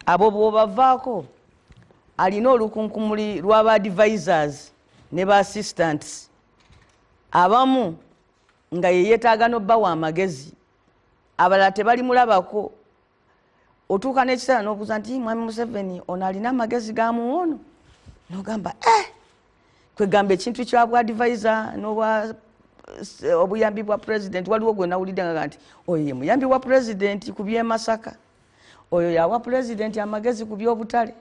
abo bw'obavaako alina olukunkumuli lw'aba advisors ne ba assistants abamu nga ye yeetaaga n'obbawa amagezi abalala tebalimulabako otuuka n'ekiseera n'obuuza nti mwami Museveni ono alina amagezi ga muwono n'ogamba kwegamba ekintu kya bwa advisor n'obwa obuyambi bwa president waliwo gwe nawulidde nti oyo ye muyambi wa president ku by'e Masaka, oyo yawa president amagezi ku by'obutale,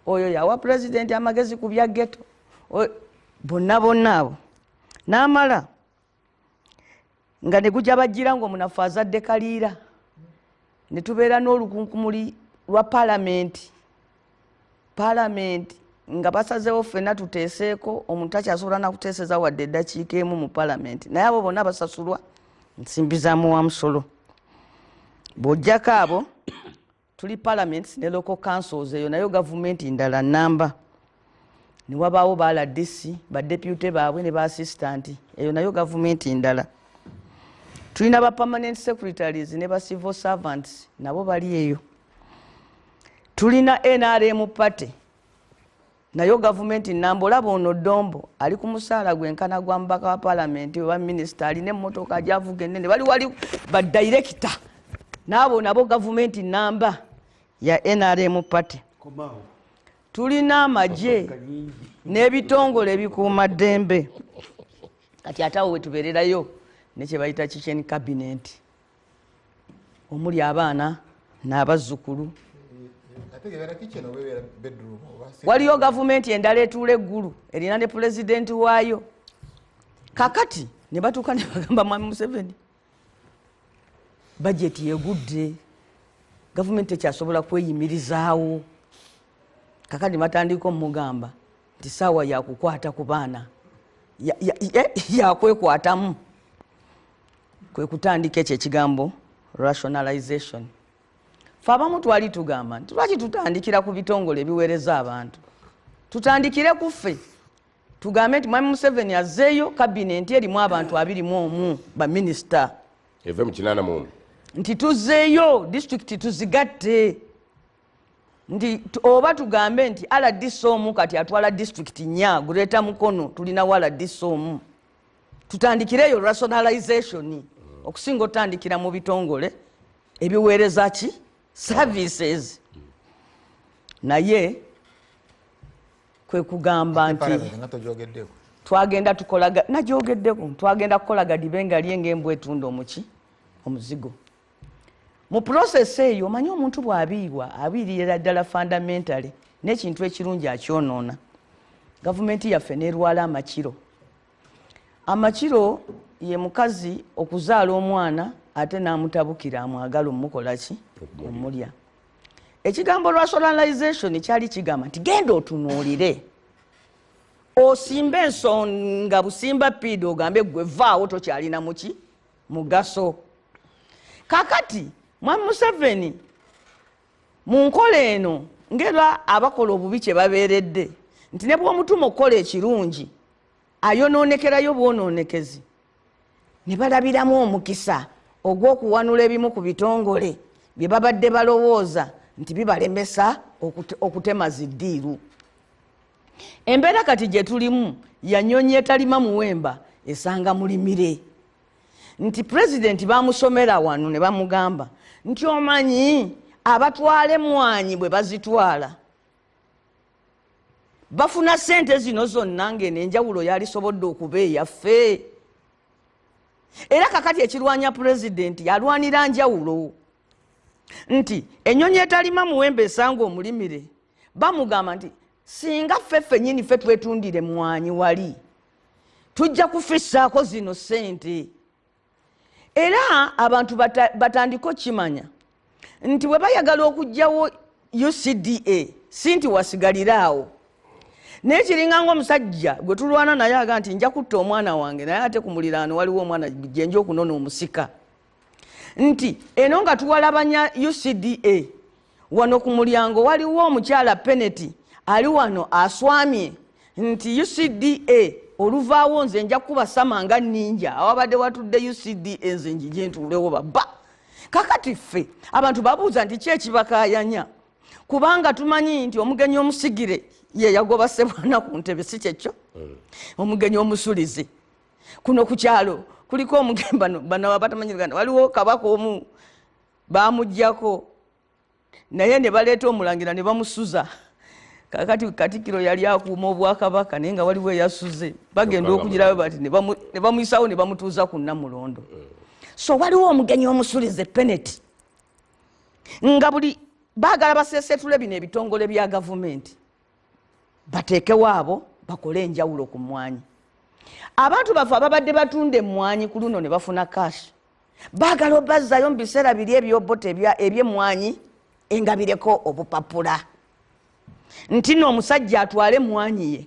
oyo yawa president amagezi ku bya ghetto, bonna abo n'amala nga ne gujja bajjira ng'omunafu azadde kaliira ne tubeera n'olukunkumuli lwa parliament nga basazeewo ffenna tuteeseeko omuntu akyasobola nakuteeseza wadde eddakiika emu mu parliament naye abo bonna basasulwa nsimbi za muwamusolo. Bw'ojjako abo tuli parliaments ne local councils, eyo nayo gavumenti ndala namba, ne wabaawo ba LDC badepute baabwe ne ba assistant, eyo nayo gavumenti ndala. Tulina ba permanent secretaries ne ba civil servants nabo bali eyo. Tulina NRM party nayo gavumenti namba, olaba ono Dombo ali ku musaala gwenkana gwa mubaka wa parliament oba minister alina emmotoka ajavuga ennene, wali ba director nabo gavumenti namba ya NRM party. Tulina amagye n'ebitongole ebikuuma ddembe, kati ate awo wetubeererayo ne kye bayita kitchen cabinet omuli abaana n'abazzukulu. Waliyo gavumenti endala etuula eggulu erina ne pulezidenti waayo. Kakati ne batuuka ne bagamba mwami Museveni bajeti yegudde, gavumenti ekyasobola kweyimirizaawo. Kakati batandika omugamba nti saawa yakukwata ku baana yakwekwatamu, kwe kutandika ekyo ekigambo rationalization. Fe abamu twali tugamba nti lwaki tutandikira ku bitongole ebiweereza abantu, tutandikire ku ffe tugambe nti mwami Museveni azzeeyo kabinenti erimu abantu 21 baminisita eve mu 8 nti tuzzeeyo disitulikiti tuzigatte, nti oba tugambe nti RDC omu kati atwala disitulikiti 4 Greater Mukono tulinawo RDC omu. Tutandikireyo rationalization okusinga otandikira mu bitongole ebiweereza ki services. Naye kwe kugamba nti twagenda tukolaga najoogeddeko twagenda kukolaga dibenga lyenge embwa etunda omuzigo. Mu process eyo omanyi omuntu bw'abiirwa abiirira ddala fundamentally n'ekintu ekirungi akyonoona. Gavumenti yaffe n'erwala amakiro ye mukazi okuzaala omwana ate n'amutabukira amwagala omukola ki omulya. Ekigambo rationalization kyali kigamba nti genda otunuulire osimba ensonga busimba piido ogambe gwe vaawo tokyalina muki mugaso. Kakati mwami Museveni mu nkola eno ngera abakola obubi kye babeeredde nti ne bw'omutuma okukola ekirungi ayonoonekerayo bwonoonekezi ne balabiramu omukisa ogw'okuwanula ebimu ku bitongole bye babadde balowooza nti bibalemesa okutema ziddiiru. Embeera kati gye tulimu yanyonyi etalima muwemba esanga mulimire, nti pulezidenti bamusomera wano ne bamugamba nti omanyi abatwala emmwanyi bwe bazitwala bafuna ssente zino zonna ng'eno enjawulo yalisobodde okuba eyaffe. Era kakati ekirwanya pulezidenti yalwanira njawulo nti ennyonyi etalima muwembe esanga omulimire. Bamugamba nti singa ffe nnyini ffe twetundire mmwanyi wali tujja kufissaako zino ssente. Era abantu batandika okimanya nti bwe bayagala okuggyawo UCDA si nti wasigaliraawo. Naye kiringa ng'omusajja gwe tulwana naye aga nti nja kutta omwana wange naye ate ku muliraano waliwo omwana gyenja okunona omusika. Nti eno nga tuwalabanya UCDA wano ku mulyango waliwo omukyala Peneti ali wano aswamye nti UCDA oluvaawo nze nja kuba samanga ninja awabadde watudde UCDA nze njije ntuulewo baba. Kakati ffe abantu babuuza nti ki ekibakaayanya kubanga tumanyi nti omugenyi omusigire ye yagoba Ssebwana ku ntebe si kyekyo omugenyi omusulize kuno ku kyalo kuliko omugemba bano abatamanyi Uganda waliwo kabaka omu bamujjako naye ne baleeta omulangira ne bamusuza kakati Katikkiro yali akuuma obwakabaka naye nga waliwo eyasuze bagenda okugirayo bati ne bamuyisawo ne bamutuuza ku Namulondo so waliwo omugenyi omusulize penalty nga buli baagala basesetule bino ebitongole bya gavumenti bateekewo abo bakole enjawulo ku mmwanyi abantu bafe ababadde batunda emmwanyi ku luno ne bafuna kashi baagala obazzayo mu biseera biri ebyobota ebyemmwanyi engabireko obupapula nti no omusajja atwale emmwanyi ye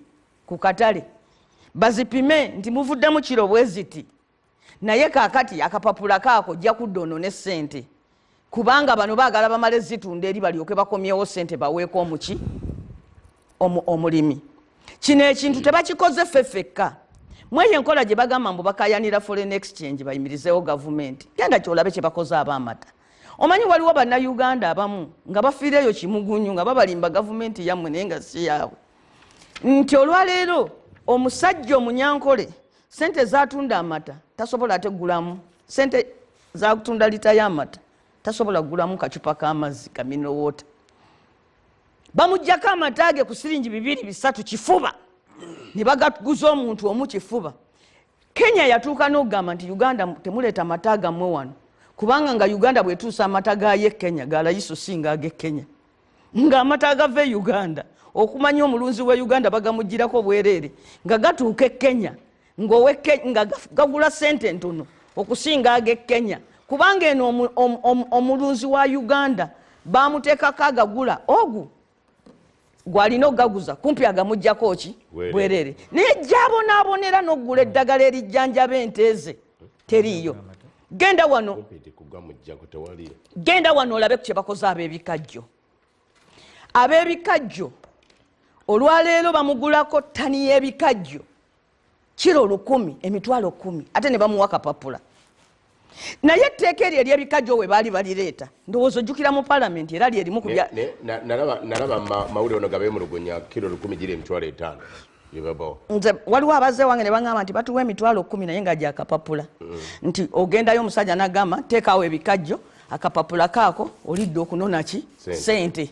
ku katale bazipime nti muvuddemu kiro bweziti naye kaakati akapapula kaako jja kuddono ne ssente kubanga bano baagala bamale zitunda eri balyoke bakomyewo ssente baweeko omuki omulimi kino ekintu tebakikoze ffeffekka mweyo enkola gye bagamba mbu bakayanira foreign exchange bayimirizeewo gavumenti genda kyolabe kye bakoze ab'amata omanyi waliwo bannayuganda abamu nga bafiireyo kimugunyu nga babalimba gavumenti yammwe naye nga si yaabwe nti olwaleero omusajja omunyankole sente zatunda amata tasobola ate gulamu sente zatunda lita y'amata tasobola kugulamu kacupa k'amazzi ka mineral water bamujjako amata ge ku siringi 2-3 kifuba ne bagaguza omuntu omu kifuba Kenya yatuuka n'okugamba nti Uganda temuleeta mata gammwe wano kubanga nga Uganda bwetuusa amata gaye Kenya galayiso singa age Kenya nga amata agava Uganda okumanya omulunzi wa Uganda bagamugirako bwereere nga gatuuka Kenya nga gagula sente ntono okusinga age Kenya kubanga eno omulunzi wa Uganda bamuteekako agagula ogu gwalina ogaguza kumpi agamuggyako ki bwereere naye gyabonaabonera n'oggula eddagala erijjanjaba enteeze teriiyo genda wano olabe ku kye bakoze ab'ebikajjo olwaleero bamugulako ttani y'ebikajjo kiro 100 emitwalo 10 ate ne bamuwa kapapula naye etteeka eryo ery'ebikajjo we baali balireeta ndowooza ojjukira mu Parliament era lyerimu ku bya nalaba mawulire ono gabeemulugunya kiro 10 gira emitwalo 5 nze waliwo abazze wange ne baŋŋamba nti batuwa emitwalo 10 naye nga gyakapapula nti ogendayo omusajja n'agamba teekaawo ebikajjo akapapula kaako olidde okunona ki sente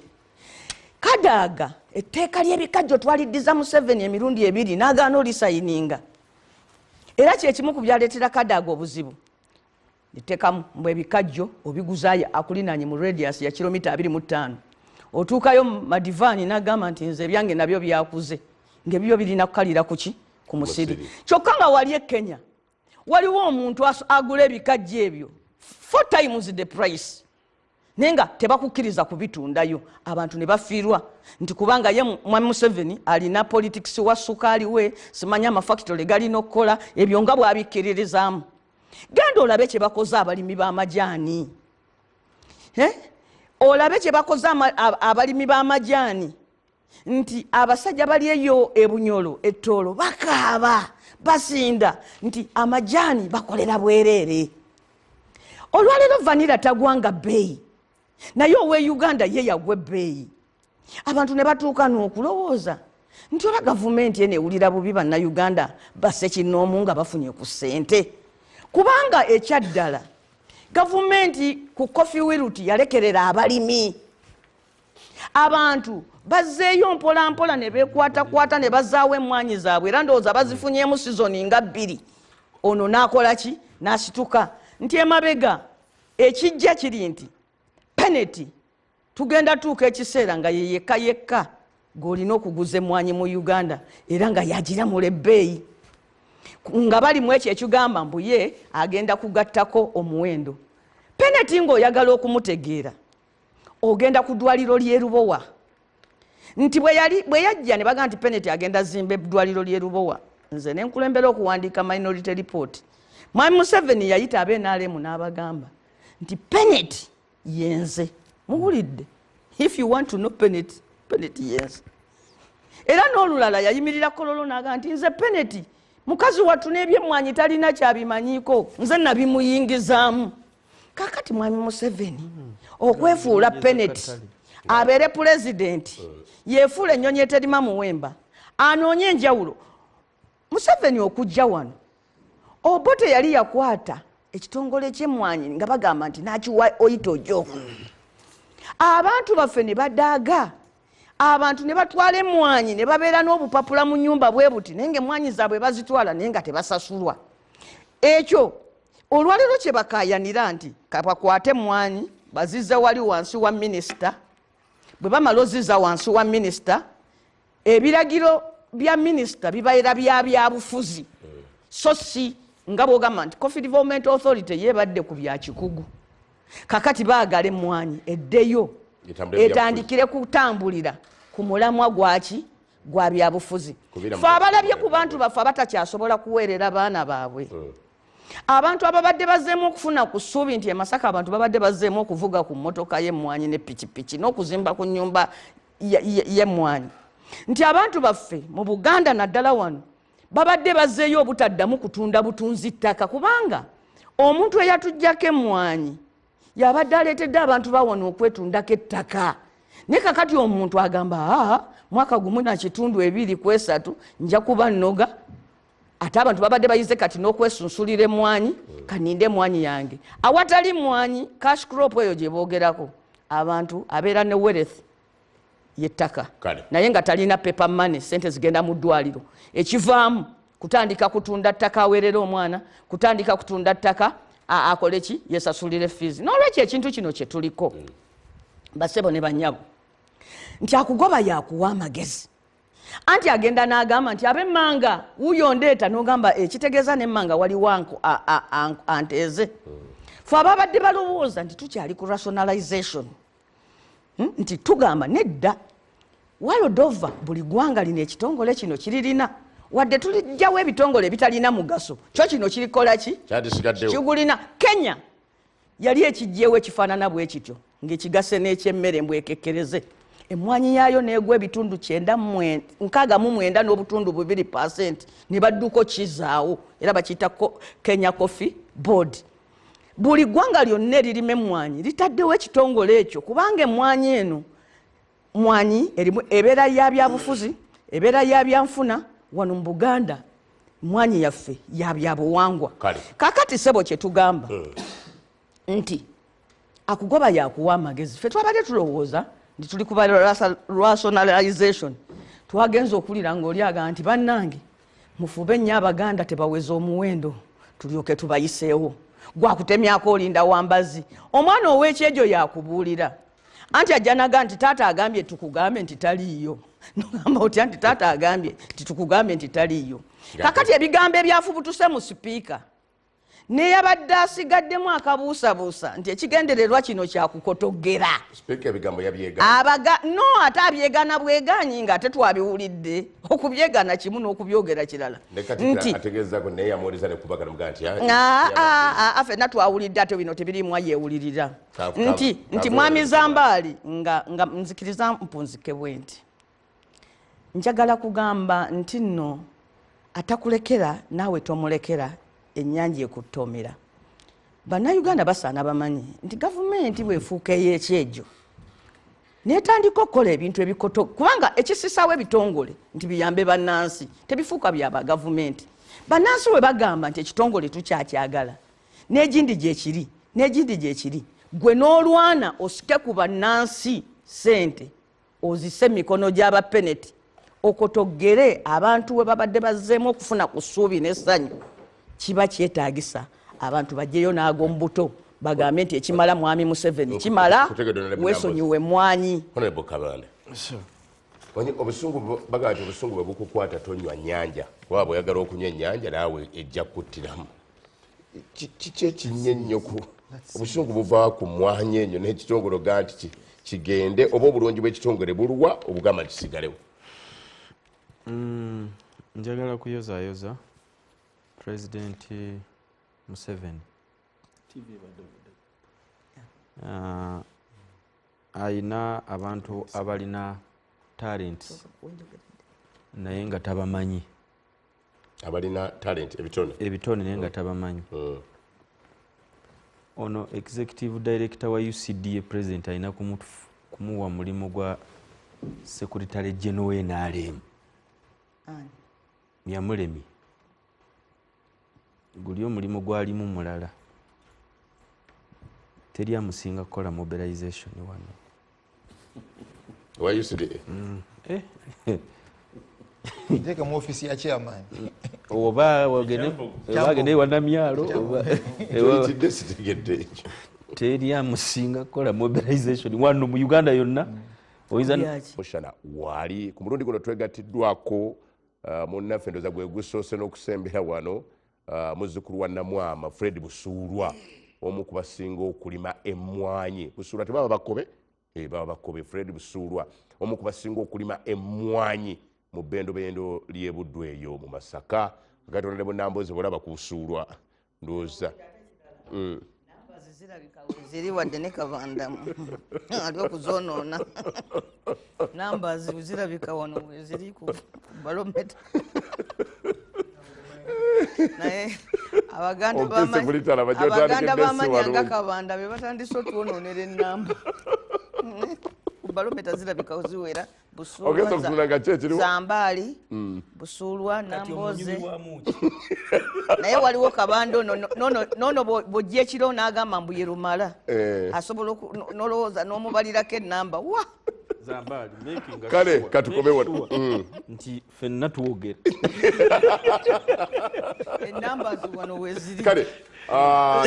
Kadaaga etteeka ly'ebikajjo twaliddiza Museveni emirundi 2 n'agaana olisayininga era kyekimu ku byaleetera Kadaaga obuzibu etteeka mbu ebikajjo obiguzaayo akulinaanye mu radius ya kilomita 25 otuukayo madivaani n'agamba nti nze ebyange nabyo byakuze ng'ebyo birina kukalira kuki ku musiri kyokka nga wali e Kenya waliwo omuntu agula ebikajjo ebyo 4 times the price naye nga tebakukkiriza kubitundayo abantu ne bafiirwa nti kubanga ye Mwami Museveni alina politics wa sukaali we simanya amafactory galina okukola ebyo nga bw'abikkiririzaamu genda olabe kye bakoze abalimi b'amajaani olabe kye bakoze abalimi b'amajaani nti abasajja bali eyo ebunyolo ettoolo bakaaba basinda nti amajaani bakolera bwereere olwaleero vanira tagwanga bbeeyi naye owe Uganda ye yagwa ebbeeyi abantu ne batuuka n'okulowooza nti oba gavumenti enewulira bubi bannayuganda basse kinoomu nga bafunye ku ssente kubanga ekyaddala gavumenti ku Coffee Wiruti yalekerera abalimi abantu bazzeeyo mpolampola ne beekwatakwata ne bazaawo emmwanyi zaabwe era ndowooza bazifunyeemu sizoni nga 2 ono n'akola ki n'asituka nti emabega ekijja kiri nti penalty tugenda tuuka ekiseera nga ye yekka ng'olina okuguza emmwanyi mu Uganda era nga yagiramula ebbeeyi nga bali mu ekyo ekigamba mbu ye agenda kugattako omuwendo penalty ng'oyagala okumutegeera ogenda ku ddwaliro ly'e Lubowa nti bwe yajja ne bagamba nti penalty agenda zimba eddwaliro ly'e Lubowa nze ne nkulembera okuwandiika minority report Mwami Museveni yayita ab'NRM n'abagamba nti penalty yenze muwulidde if you want to know penalty yenze era n'olulala yayimirira kololo n'agamba nti nze penalty mukazi wattu n'ebyemmwanyi talina kyabimanyiiko nze nabimuyingizaamu kakati Mwami Museveni okwefuula penalty abeere pulezidenti yeefuula ennyonyi eterima muwemba anoonye enjawulo. Museveni okujja wano Obote yali yakwata ekitongole ky'emmwanyi nga bagamba nti nakiwa oyitojo. Abantu baffe ne badaaga abantu ne batwala emmwanyi ne babeera n'obupapula mu nnyumba bwe buti naye ng'emmwanyi zaabwe bazitwala naye nga tebasasulwa. Ekyo olwaleero kye bakaayanira nti kabakwate emmwanyi bazizza wali wansi wa minisita. Bwe bamala ozizza wansi wa minisita ebiragiro bya minisita bibaera byabufuzi so si nga bw'ogamba nti Coffee Development Authority yeebadde ku bya kikugu. Kakati baagala emmwanyi eddeyo etandikire kutambulira ku mulamwa gwa byabufuzi. Ffe abalabye ku bantu baffe abatakyasobola kuweerera baana baabwe. Abantu ababadde bazzeemu okufuna ku ssuubi nti e Masaka abantu babadde bazzeemu okuvuga ku mmotoka y'emmwanyi ne pikipiki n'okuzimba ku nnyumba y'emmwanyi. Nti abantu baffe mu Buganda naddala wano babadde bazzeeyo obutaddamu kutunda butunzi ttaka kubanga omuntu eyatuggyako emmwanyi yabadde aleetedde abantu bawona okwetundako ettaka. Naye kakati omuntu agamba mwaka gumu na kitundu 2 ku 3 nja kuba nnoga ate abantu babadde bayize kati n'okwesunsulira emmwanyi kaninde emmwanyi yange. Awatali mmwanyi cash crop eyo gye boogerako abantu abeera ne wealth yettaka naye nga talina paper money sente zigenda mu ddwaliro ekivaamu kutandika kutunda ttaka aweerera omwana kutandika kutunda ttaka akole ki yesasulire fees. N'olwekyo ekintu kino kye tuliko basebo ne bannyabo nti akugoba yakuwa amagezi anti agenda n'agamba nti ab'emmanga wuyo ndeeta n'ogamba ekitegeeza n'emmanga waliwo anteeze. Ffe ababadde balowooza nti tukyali ku rationalization nti tugamba nedda walodova buli ggwanga lino ekitongole kino kiririna wadde tulijjawo ebitongole ebitalina mugaso kyo kino kirikola ki kigulina. Kenya yali ekijjeewo ekifaanana bwe kityo ng'ekigase n'ekyemmere mbwekekkereze emmwanyi yaayo n'egwa ebitundu 69 n'obutundu 2% ne badduko kizaawo era bakiyita Kenya Coffee Board. Buli ggwanga lyonna eririma emmwanyi litaddewo ekitongole ekyo kubanga emmwanyi eno mmwanyi ebeera ya byabufuzi ebeera ya byanfuna wano mu Buganda mmwanyi yaffe ya byabuwangwa. Kakati sebo kye tugamba nti akugoba yakuwa amagezi. Ffe twabadde tulowooza nti tuli kuba rationalization twagenza okulira ng'oli agamba nti bannange mufube nnyo Abaganda tebaweza omuwendo tulyoke tubayiseewo gwakutemyako olinda wambazi. Omwana ow'ekyejo yakubuulira anti ajja naga nti taata agambye tukugambe nti taliiyo nogamba otya nti taata agambye nti tukugambe nti taliiyo. Kakati ebigambo ebyafubutuse mu sipiika neyabadde asigaddemu akabuusabuusa nti ekigendererwa kino kyakukotoggera. No ate abyegaana bwegaanyi nga ate twabiwulidde okubyegaana kimu n'okubyogera kirala ffenna twawulidde ate bino tebirimu yeewulirira nti mwami Zambaali nga nzikiriza mpunzike bwe nti njagala kugamba nti nno atakulekera naawe tomulekera ennyanja ekuttomera. Bannayuganda basaana bamanyi nti gavumenti bwefuuka ey'ekyejo netandika okukola ebintu ebikoto kubanga ekisisaawo ebitongole nti biyambe bannansi tebifuuka byaba gavumenti. Bannansi bwe bagamba nti ekitongole tukyakyagala n'egindi gyekiri gwe n'olwana osike ku bannansi sente ozise emikono gy'abapeneti okotoggere abantu we babadde bazzeemu okufuna ku ssuubi n'essanyu. Kiba kyetaagisa abantu bajjeyo n'ag'omubuto bagambe nti ekimala mwami Museveni kimala weesonyiwe emmwanyi. Obusungu bagati obusungu bwe bukukwata tonywa nnyanja waba oyagala okunywa ennyanja naawe ejja kuttiramu. Kiki ekinnya ennyo ku obusungu buva ku mmwanyi enyo n'ekitongole ga nti kigende oba obulungi bw'ekitongole buluwa obugamba kisigalewo. Njagala kuyozaayoza President Museveni ayina abantu abalina talents naye nga tabamanyi. Abalina talent ebitone naye nga tabamanyi. Ono executive director wa UCDA president ayina kumuwa mulimu gwa Secretary General NRM Yamulemi guli omulimu gwalimu mulala teri amusinga kukola mobilization wano wa UCDA Ndeka mu office ya chairman oba wagende wanamyalo teri amusinga kukola mobilization wano mu Uganda yonna Mushana wali ku mulundi guno twegattiddwako munnaffe ndoza gwe gusoose n'okusembera wano muzzukulu wa Namwama Fred Busuulwa omu ku basinga okulima emmwanyi. Busuulwa tebaba bakobe baba bakobe. Fred Busuulwa omu ku basinga okulima emmwanyi mu bendobendo ly'e Buddu eyo mu Masaka kati ne Nambooze bolaba ku Busuulwa ndowooza ziri wadde ne kabandamu ali okuzonoona Nambooze zirabika wano ziri ku balometa naye abaganda bamanyanga kabanda be batandise otwonoonera ennamba ku balometa zirabika ziwera Busuulwa Zambaali Busuulwa Nambooze naye waliwo kabando nono bw'ojja ekiro n'agamba mbu ye Lumala asobola nolowooza n'omubalirako ennamba wa kale katukomewo nti ffenna tuwogera ennamba wano weziri kale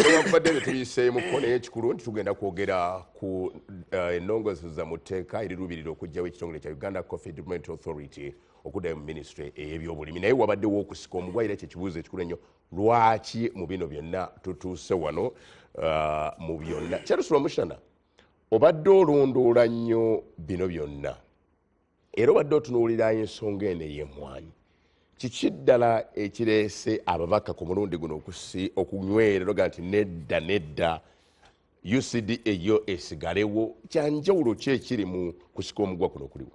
newakubadde tuyiseemuko naye ekikulu nti tugenda kwogera ku ennongoosereza mu tteeka eriruubirira okuggyawo ekitongole kya Uganda Coffee Development Authority okuddayo mu ministry ey'ebyobulimi naye wabaddewo okusika omugwaire ekyo ekibuuzo ekikulu ennyo lwaki mu bino byonna tutuuse wano mu byonna Kyalusula Mushana obadde olondoola nnyo bino byonna era obadde otunuulira ensonga eno ey'emmwanyi kiki ddala ekireese ababaka ku mulundi guno okunywera noga nti nedda UCDA yo esigalewo kyanjawulo ki ekiri mu kusika omugwa kuno kuliwo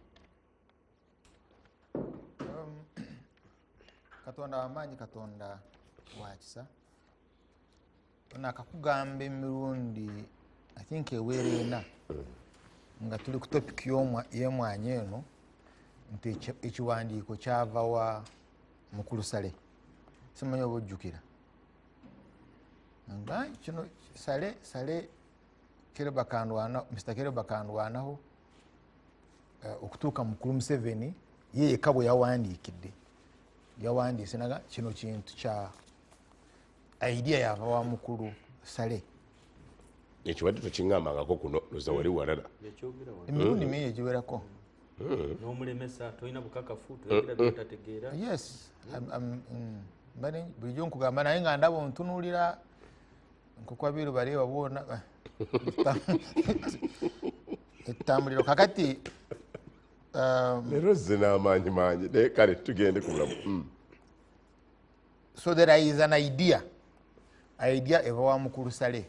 Katonda w'amaanyi Katonda wa kisa nakakugamba emirundi I think ewera ena nga tuli ku topic y'emmwanyi eno nti ekiwandiiko kyava wa Mukulu Sale simanyi oba ojjukira nga kino Sale Mr. Kereba Kandwanaho okutuuka Mukulu Museveni ye yekka bwe yawandiise naga kino kintu kya idea yava wa Mukulu Sale ekiwadde tokiŋŋambangako kuno loza wali walala emirundi mingi egiwerako n'omulemesa tolina bukakafu tulagira byetategeera yes bulijjo nkugamba naye nga ndaba ontunuulira nkukwabiru baleeba boona ettambuliro kakati leero zina amaanyi mangi naye kale tugende ku bulamu so there is an idea eva wa Mukulu Sale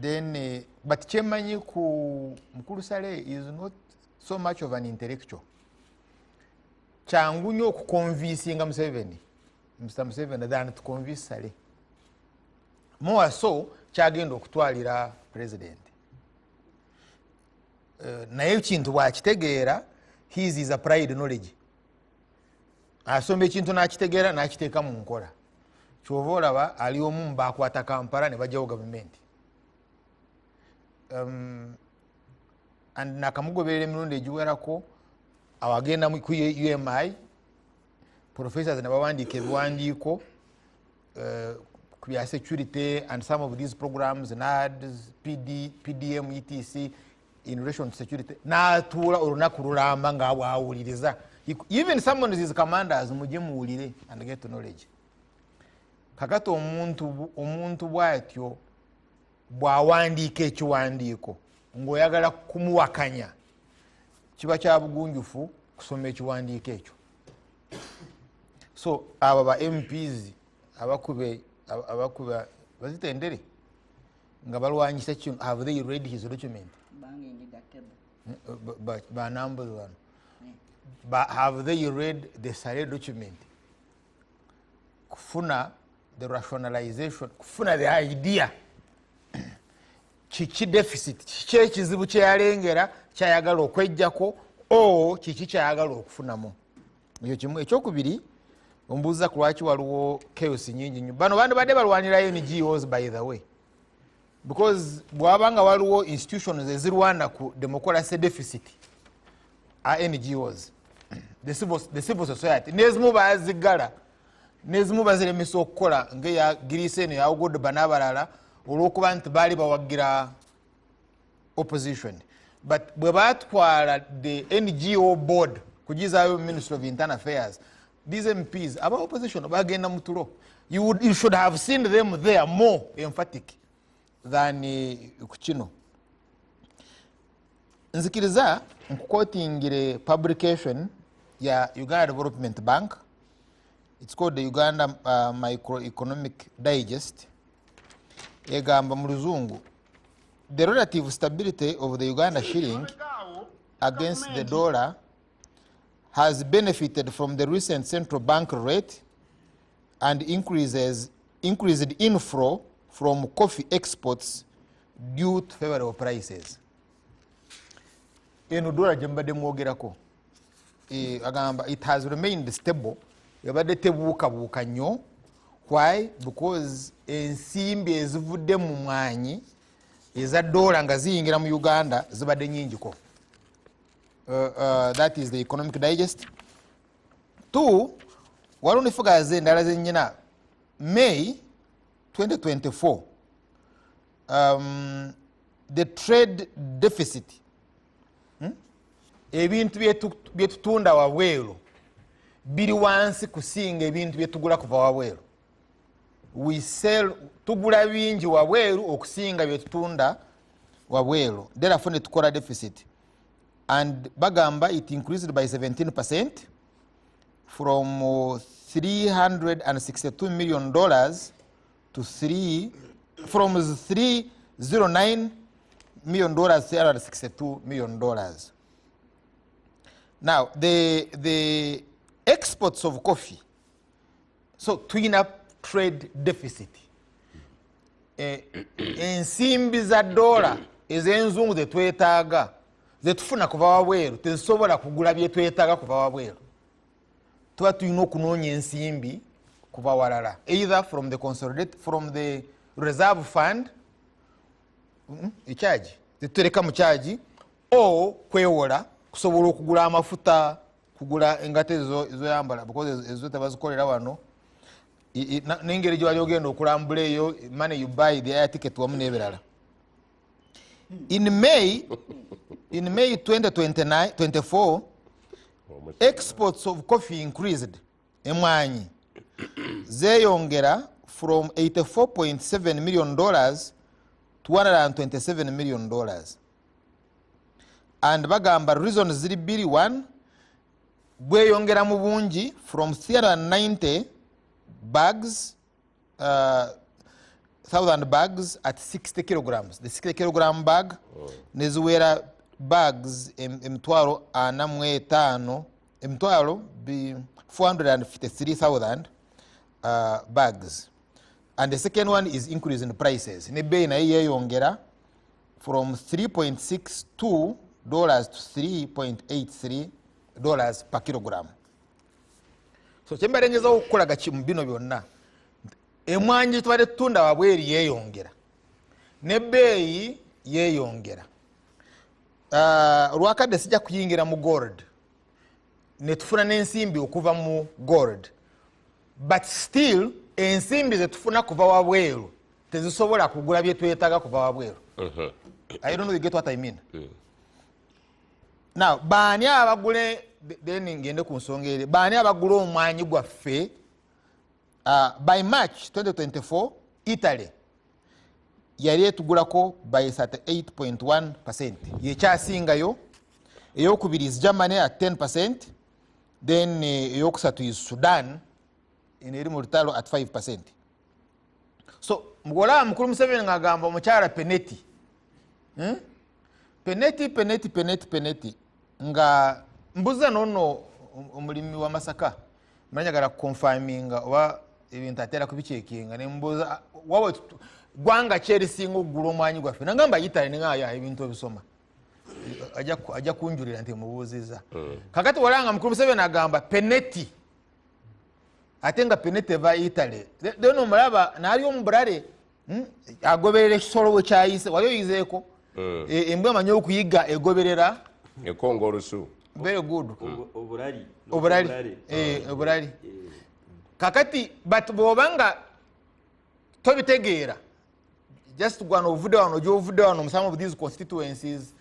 then but kyemanyi ku Mukulu Sale is not so much of an intellectual kyangu nnyo okukonvinsinga Mr. Museveni than to convince Sale more so kyagenda okutwalira president naye ekintu bwakitegeera his is a pride knowledge asomba ekintu n'akitegeera n'akiteeka mu nkola kyova olaba ali omu mbakwata Kampala ne bajjawo gavumenti nakamugoberera emirundi egiwerako awagenda ku UMI professors ne bawandiika ebiwandiiko ku bya security and some of these programs NADS, PDM, etc in relation to security n'atuula olunaku lulamba nga bwawuliriza even some of these commanders mujje muwulire and get knowledge kakati omuntu bwatyo bwawandiika ekiwandiiko ng'oyagala kumuwakanya kiba kya bugunjufu kusoma ekiwandiiko ekyo so abo ba MPs abakuba bazitendere nga balwanyisa kino have they read his document ba Nambooze wano have they read the Sale document kufuna the rationalization kufuna the idea kiki deficit kiki ekizibu kyeyalengera kyayagala okwejjako o kiki kyayagala okufunamu. Ekyo kimu. Ekyokubiri ombuuza ku lwaki waliwo chaos nyingi nnyo. Bano bantu badde balwanira NGOs by the way, because bwabanga waliwo institutions ezirwana ku democracy deficit are NGOs, the civil society. Nezimu bazigala nezimu baziremesa okukola ngeya Greece eno yawugudde n'abalala olw'okuba nti baali bawagira opposition. But bwe batwala the NGO board kugizaayo Ministry of Internal Affairs, these MPs aba opposition bagenda mu tulo. You should have seen them there more emphatic than ku kino. Nzikiriza nkukotingire publication ya Uganda Development Bank. It's called the Uganda Microeconomic Digest. Egamba mu Luzungu, the relative stability of the Uganda shilling against the dollar has benefited from the recent central bank rate and increased inflow from coffee exports due to favorable prices. Eno dollar jembade mwogerako. Agamba it has remained stable. Yabade tebuuka nnyo. Why? Because ensimbi ezivudde mu mwanyi eza dollar nga ziyingira mu Uganda zibadde nnyingiko. That is the Economic Digest. 2, waliwo n'enfuga endala zennyina. May 2024, the trade deficit, ebintu byetutunda wabweru biri wansi kusinga ebintu byetugula kuva wabweru. We sell tugula bingi wabweru okusinga byetutunda wabweru. Therefore netukola deficit. And bagamba it increased by 17% from $362 million to from $309 million to $362 million. Now the exports of coffee, so twin up trade deficit. Ensimbi za dola ez'enzungu zetwetaaga zetufuna kuva wabweru tezisobola kugula byetwetaaga kuva wabweru. Tuba tulina okunoonya ensimbi kuva walala, either from the reserve fund, echarge tetutereka mu charge, or kwewola kusobola okugula amafuta, kugula engate ezoyambala because ezo tebazikolera wano. N'engeri gye wali ogenda okulambula eyo, money you buy the air ticket wamu n'ebirala. In May 2024, exports of coffee increased. Emwanyi zeyongera from $84.7 million to $127 million. And bagamba reasons ziri biri. 1, bweyongera mu bungi from 390 bags, 1,000 bags at 60 kilograms. The 60 kilogram bag neziwera bags emitwalo 45, emitwalo 453,000 bags. And the second one is increase in prices. Nebei na yeyongera from $3.62 to $3.83 per kilogram. So kyembalengeza okukolaga kimu bino byonna. Emwanyi tubadde tutunda wabweru yeyongera. Nebbeeyi yeyongera. Olwakadde sijja kuyingira mu gold. Netufuna n'ensimbi okuva mu gold. But still, ensimbi zetufuna kuva wabweru tezisobola kugula byetwetaaga kuva wabweru. I don't know you get what I mean. Now, baani abagule, then ngende ku nsonga eri, baani abagula omwanyi gwaffe, by March 2024, Italy yali etugulako by 38.1%. Yekyasingayo. Eyokubiri is Germany at 10%. Then eyokusatu is Sudan eri mu lutalo at 5%. So mugolaba mukulu Museveni ngagamba omukyala peneti. Peneti nga mbuza nono omulimi wa Masaka manyagala confirming oba ebintu atera kubichekinga ne mbuza wawe gwanga kyerisinga okugula omwanyi gwaffe nagamba Italy nengaya ebintu ebisoma ajja kunjulira nti mubuuziza kakati walanga mukulu Museveni agamba peneti ate nga peneti eva Italy deno mulaba naali omubulale agoberera ekisolo we kyayise wali oyizeeko embwa emanyi okuyiga egoberera ekongo olusu very good obulali kakati but bw'obanga tobitegeera just gwano ovudde wano gy'ovudde wano some of these constituencies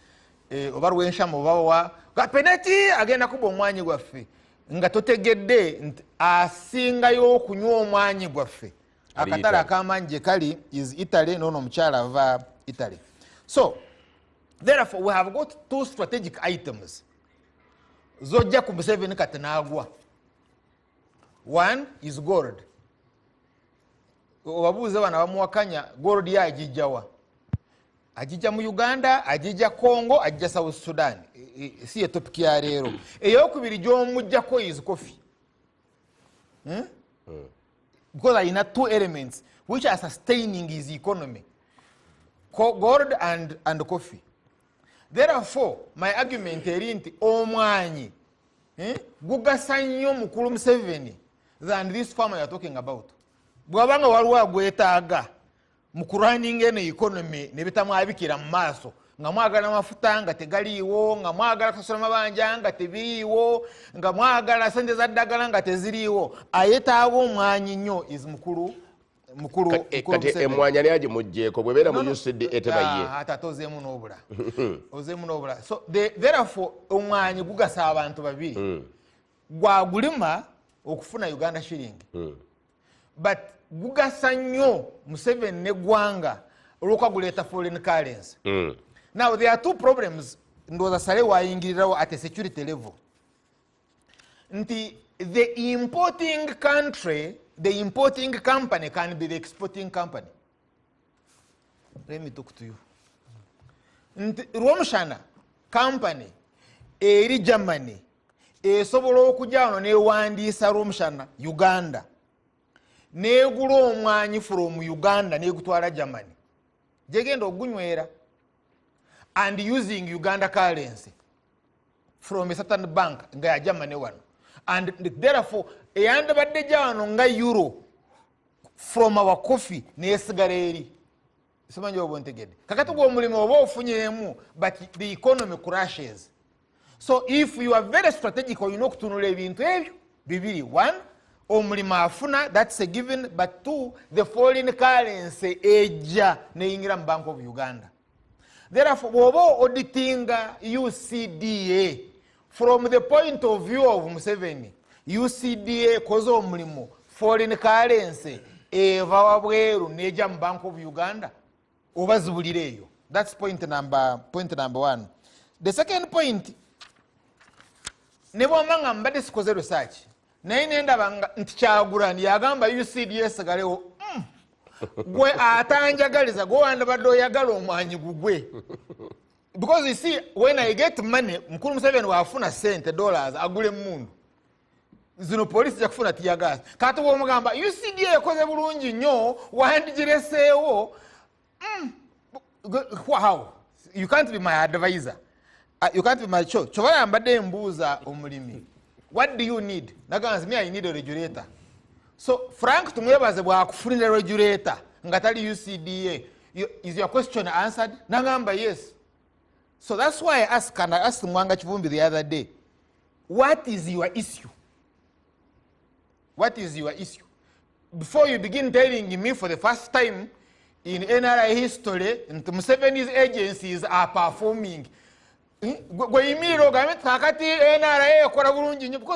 oba Rwenshamu obawa peneti agenda kuba omwanyi gwaffe nga totegedde nti asingayo okunywa omwanyi gwaffe akatale akamanyi gye kali is Italy noono omukyala ava Italy. So therefore we have got two strategic items zojja ku Museveni kati naagwa. One is gold. Obabuuze bana bamuwakanya gold ya agijjawa agijja mu Uganda agijja Congo agijja South Sudan si ye topic ya leero eyokubiri gy'omuggyako is coffee because ayina two elements which are sustaining his economy, gold and coffee. Therefore my argument eri nti omwanyi gugasa nnyo mukulu Museveni than this farmer you are talking about. Bwabanga waliwo agwetaaga mu running eno economy ne bitamwabikira mu maaso nga mwagala amafuta nga tegaliiwo nga mwagala kasula mabanja nga tebiriiwo nga mwagala sente za ddagala nga teziriiwo ayetaaga omwanyi nnyo is mukulu kati emwanya ne agimugjeeko bwebeera mu UCDA etebaye ate ozeemu n'obula. So therefore omwanyi gugasa abantu babiri gwagulima okufuna Uganda shilling but gugasa nnyo Museveni n'eggwanga olw'okwaguleta foreign currency. Now there are two problems ndowooza sale wayingirirawo at a security level nti the importing company can be the exporting company. Let me talk to you. Rwamshana company eri Germany esobola okujja wano newandiisa Rwamshana Uganda negula omwanyi from Uganda negutwala Germany jegenda ogunywera and using Uganda currency from a certain bank nga ya Germany wano and therefore eyandabadde jano nga euro from our coffee nesigala eri simanyi obontegedde kakati gw'omulimu oba ofunyemu but the economy crashes. So if you are very strategic olina okutunula ebintu ebyo bibiri, one omulimu afuna that's a given but two the foreign currency ejja neyingira mu Bank of Uganda. Therefore bw'oba auditinga UCDA from the point of view of Museveni, UCDA koze omulimu foreign currency eva wabweru neja mu Bank of Uganda oba zibulireeyo. That's point number one. The second point, ne bw'omanga mbadde sikoze research naye nendaba nti Kyagulanyi yagamba UCDA sigalewo gwe atanjagaliza gwe wandabadde oyagala omwanyi gugwe. Because you see, when I get money, mukulu Museveni wafuna sente dollars agule mundu. Zino police jakufuna tiyagaza. Kati bw'omugamba UCDA yakoze bulungi nnyo wandigireseewo. How? You can't be my advisor. You can't be my choice. Choba mbadde mbuuza omulimi. What do you need? Naganze me I need a regulator. So Frank tumwebaze bwakufunira regulator nga tali UCDA. Is your question answered? Nagamba yes. So that's why I asked Mwanga Chivumbi the other day, what is your issue? What is your issue? Before you begin telling me for the first time in NRI history, Museveni's agencies are performing. Because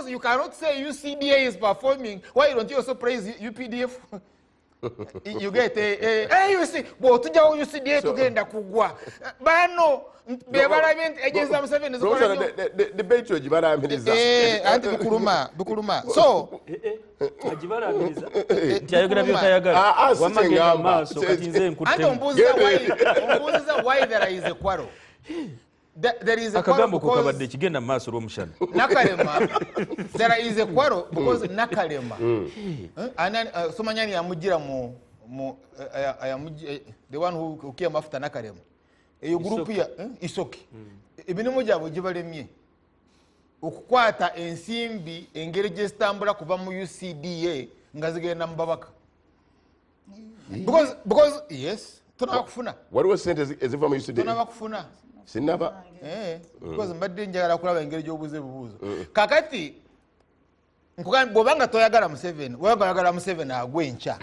you cannot say UCDA is performing. Why don't you also praise UPDF? You get you see, but to UCDA tugenda kugwa bano bebalabye agents of Museveni debate ogibalamiriza anti bukuluma so agibalamiriza tyayogera byotayagala wamagenda maaso kati nze nkutte ombuuziza why there is a quarrel. There is a quarrel because kigenda maaso Rwamshana Nakalema. There is a quarrel because Nakalema somanyani yamugira mu the one who came after Nakarem. A group here, Isoki. Ibinimo jabo gibalemye. Okukwata ensimbi engeri gye zitambula kuva mu UCDA nga zigenda mu babaka. Because yes, tunaba kufuna. Waliwo sente eziva mu UCDA? Tunaba kufuna. Sinaba? Because mbadde njagala kulaba engeri gy'obuuze bubuuzo. Kakati nkugamba bw'obanga toyagala Museveni, wayagala Museveni agwe nkya,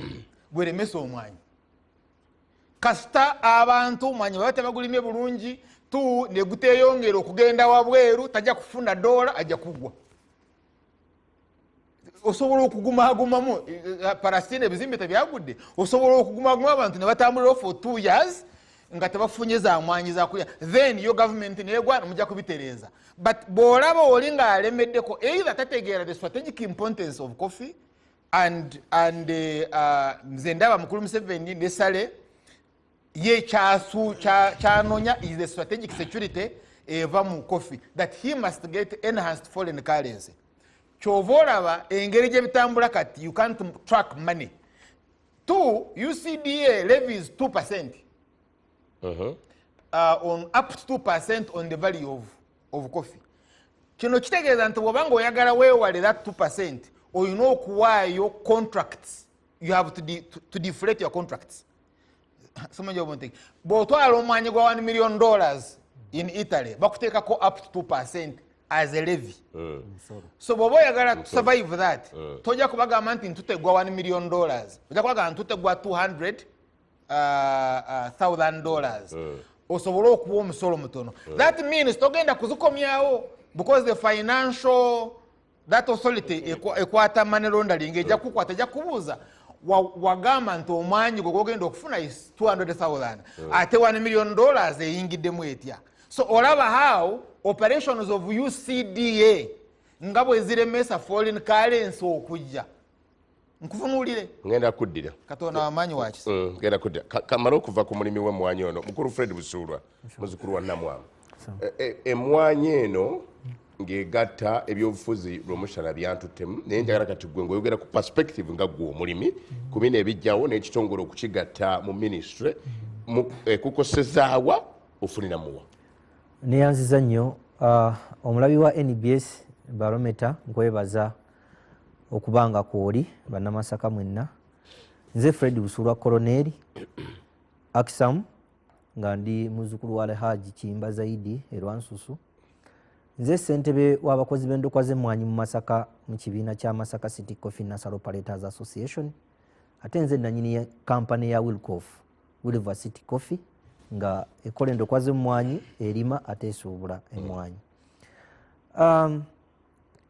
gweremesa omwanyi. Kasita abantu omwanyi baba tebagulimye bulungi, tu ne guteeyongera okugenda wabweru, tajja kufuna $, ajja kugwa. Osobola okugumagumamu Palestine ebizimbe tebyagudde, osobola okugumagumamu abantu ne batambulira for 2 years nga tebafunye za mwanyi za kulya, then your government negwana mujja kubitereeza. But bw'olaba oli ng'alemeddeko either tategeera the strategic importance of coffee and nze ndaba mukulu Museveni ne Sale ye kyanonya is the strategic security eva mu coffee, that he must get enhanced foreign currency. Kyova olaba engeri gye bitambula kati, you can't track money. 2, UCDA levies 2%. On up to 2% on the value of coffee. Kino kitegeeza nti bw'obanga oyagala weewale that 2%, oyina okuwaayo contracts. You have to deflate your contracts. Someone you think, bw'otwala omwanyi gwa $1 million in Italy, bakuteekako up to 2% as a levy. So bw'oba oyagala to survive that, tojja kubagamba nti ntutegwa $1 million. Ojja kubagamba ntutegwa $200,000. Osobola okuwa omusolo mutono. That means togenda kuzikomyawo, because the financial that authority ekwata money laundering ejja kukwata, ejja kubuuza wagamba nti omwanyi gwe gwogenda okufuna is $200,000, ate $1 million eyingiddemu etya. So olaba how operations of UCDA nga bwe ziremesa foreign currency okujja. Nkufunuulire ngenda kuddira Katonda w'amaanyi wakisa. Ngenda kuddira kamala okuva ku mulimi w'emmwanyi ono, mukulu Fred Busuulwa, muzukulu wa Namwamu. Emmwanyi eno ng'egatta ebyobufuzi lw'omushana byantuttemu, naye njagala kati gwe ng'oyogera ku perspective nga gwe omulimi ku bino ebijjawo n'ekitongole okukigatta mu ministry, kukosezaawa ofuniramuwa? Neyanziza nnyo omulabi wa NBS Barometer, nkwebaza okubanga kwoli bannamasaka mwenna. Nze Fred Busuulwa Koloneri Akisam, nga ndi muzzukulu wa Alhaji Kiyimba Zaidi Erwansusu. Nze ssentebe w'abakozi b'endokwa z'emmwanyi mu Masaka mu kibiina kya Masaka City Coffee Nassar Operators Association. Ate nze nanyini kampani ya Wilver City Coffee nga ekola endokwa z'emmwanyi, erima ate esuubula emmwanyi.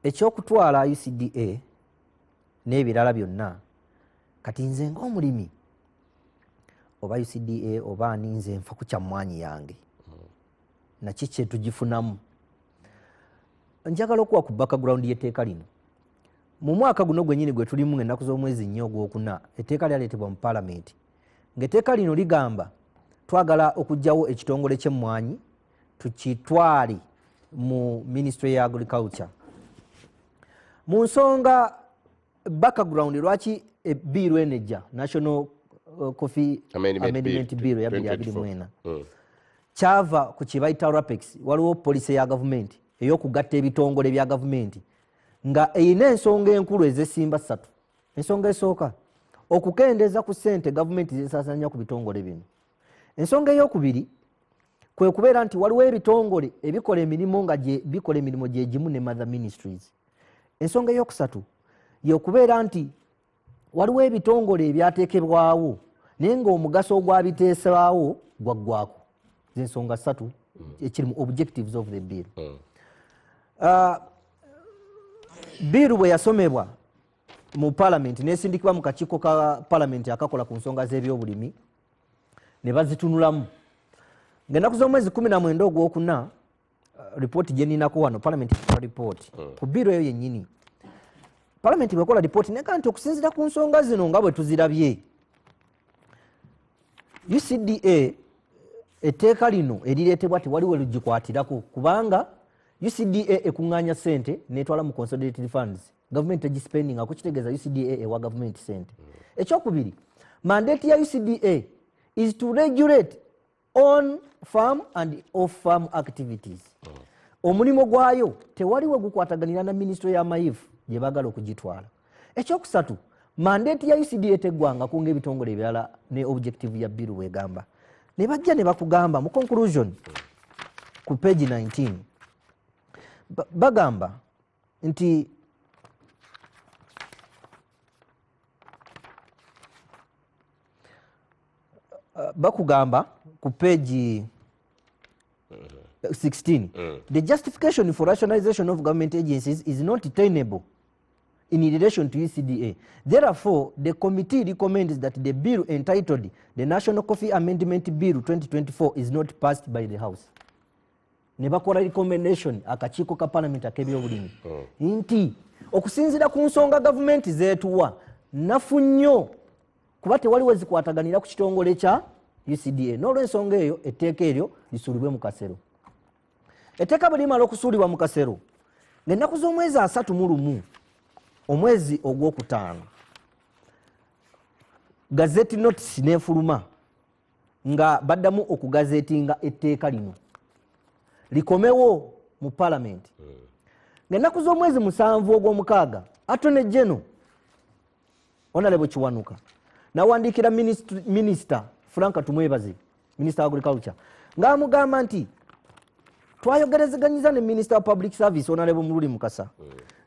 Ekyokutwala UCDA n'ebirala byonna, kati nze ng'omulimi oba UCDA oba ani, nze nfa ku kyammwanyi yange naki kye tugifunamu. Njagala okuwa ku background y'etteeka lino. Mu mwaka guno gwennyini gwe tulimu ennaku z'omwezi 4 Ogwokuna, etteeka lyaleetebwa mu Parliament. Ng'etteeka lino ligamba twagala okuggyawo ekitongole ky'emmwanyi tukitwale mu Ministry ya Agriculture. Mu nsonga background lwaki biiru enejja National Coffee Amendment Bill ya 2024 kyava ku kibayita RAPEX. Waliwo policy ya gavumenti ey'okugatta ebitongole bya gavumenti nga eyina ensonga enkulu ezesimba 3. Ensonga esooka okukendeeza ku ssente gavumenti zesaasaanya ku bitongole bino. Ensonga ey'okubiri kwe kubeera nti waliwo ebitongole ebikola emirimu nga bikola emirimu gye gimu ne mother ministries. Ensonga ey'okusatu y'okubeera nti waliwo ebitongole ebyateekebwawo naye ng'omugaso ogwabiteesebwawo gwaggwako. Z'ensonga 3 ekiri mu objectives of the bill. Biiru bwe yasomebwa mu Parliament n'esindikibwa mu kakiiko ka Parliament akakola ku nsonga z'ebyobulimi ne bazitunulamu. Ng'ennaku z'omwezi 19 Ogwokuna, report gye nninako wano, Parliament report ku biiru eyo yennyini, Parliament bwekola report neka nti okusinziira ku nsonga zino nga bwe tuzirabye, UCDA etteeka lino erireetebwa tewaliwo lugikwatirako, kubanga UCDA ekuŋŋaanya ssente n'etwala mu consolidated funds, gavumenti tegispendinga, kukitegeeza UCDA ewa gavumenti ssente. Ekyokubiri, mandate ya UCDA is to regulate on farm and off farm activities. Omulimu gwayo tewaliwo gukwataganira na ministry ya mayifu gye bagala okugitwala. Ekyokusatu, mandate ya UCDA teggwanga kunga ebitongole ebirala ne objective ya bill wegamba. Ne bajja ne bakugamba mu conclusion ku page 19 bagamba nti bakugamba ku page 16 the justification for rationalization of government agencies is not tenable in relation to UCDA. Therefore, the committee recommends that the bill entitled the National Coffee Amendment Bill 2024 is not passed by the House. Ne bakola recommendation akakiiko ka parliament ak'ebyobulimi nti okusinziira ku nsonga gavumenti zeetuwa nafu nnyo kuba tewaliwo zikwataganira ku kitongole kya UCDA. N'olw'ensonga eyo etteeka eryo lisuulibwe mu kasero. Etteeka bwe limala okusuulibwa mu kasero ng'ennaku z'omwezi 31 omwezi ogwokutaano gazeti notice n'efuluma nga baddamu okugazeetinga etteeka lino likomewo mu parliament. Ng'ennaku z'omwezi 7 ogw'omukaaga Attorney General Honorable Kiwanuka n'awandiikira Minister Frank Tumwebaze, Minister of Agriculture, ng'amugamba nti twayogerezeganyiza ne Minister of Public Service Honorable Mululi Mukasa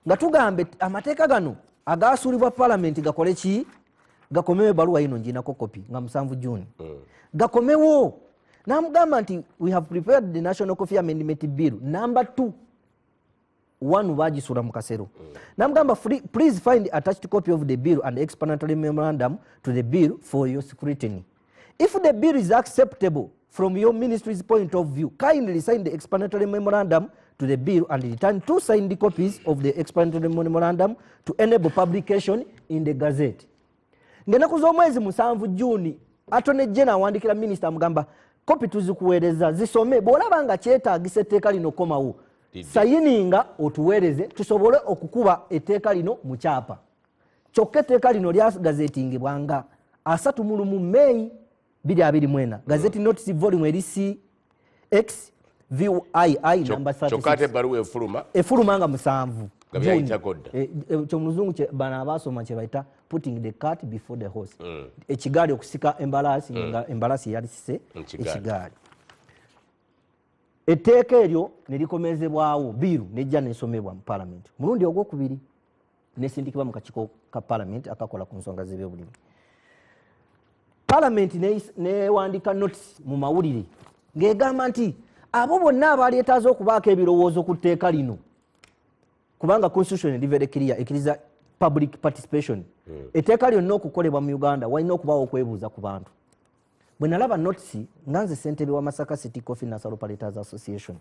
nga tugambe amateeka gano agaasuulibwa parliament gakole ki gakomewo. Baluwa yino njinako kopi nga 7 June gakomewo. N'amugamba nti we have prepared the National Coffee Amendment Bill number 2 1 bagisuula mu kasero. N'amugamba please find attached copy of the bill and explanatory memorandum to the bill for your scrutiny. If the bill is acceptable from your ministry's point of view, kindly sign the explanatory memorandum to the bill and return 2 signed copies of the explanatory memorandum to enable publication in the Gazette. Ng'ennaku z'omwezi 7 June Attorney General awandikira Minister amugamba kopi tuzikuweereza zisome bw'olaba nga kyetaagisa etteeka lino komawo sayininga otuweereze tusobole okukuba etteeka lino mu kyapa. Kyokka etteeka lino lyagazeetingibwanga 31 May 2024 Gazette Notice Volume LCX VII number 36. Kyokka ebbaluwa efuluma nga 7 kyomuluzungu bano abaasoma kye bayita putting the cart before the horse. Ekigaali okusika embalaasi nga embalaasi yalisise ekigaali. Etteeka eryo ne likomezebwawo biiru nejja nesomebwa mu parliament mulundi ogwokubiri nesindikibwa mu kakiiko ka parliament akakola ku nsonga z'ebyobulimi. Parliament newandika notice mu mawulire ng'egamba nti abo bonna abaleetaaze okubaako ebirowoozo ku tteeka lino kubanga constitution very clear ekkiriza public participation. Etteeka lyonna okukolebwa mu Uganda walina okubaawo okwebuuza ku bantu. Bwe nalaba notice nga nze ssentebe wa Masaka City Coffee Nassalo Palaters Association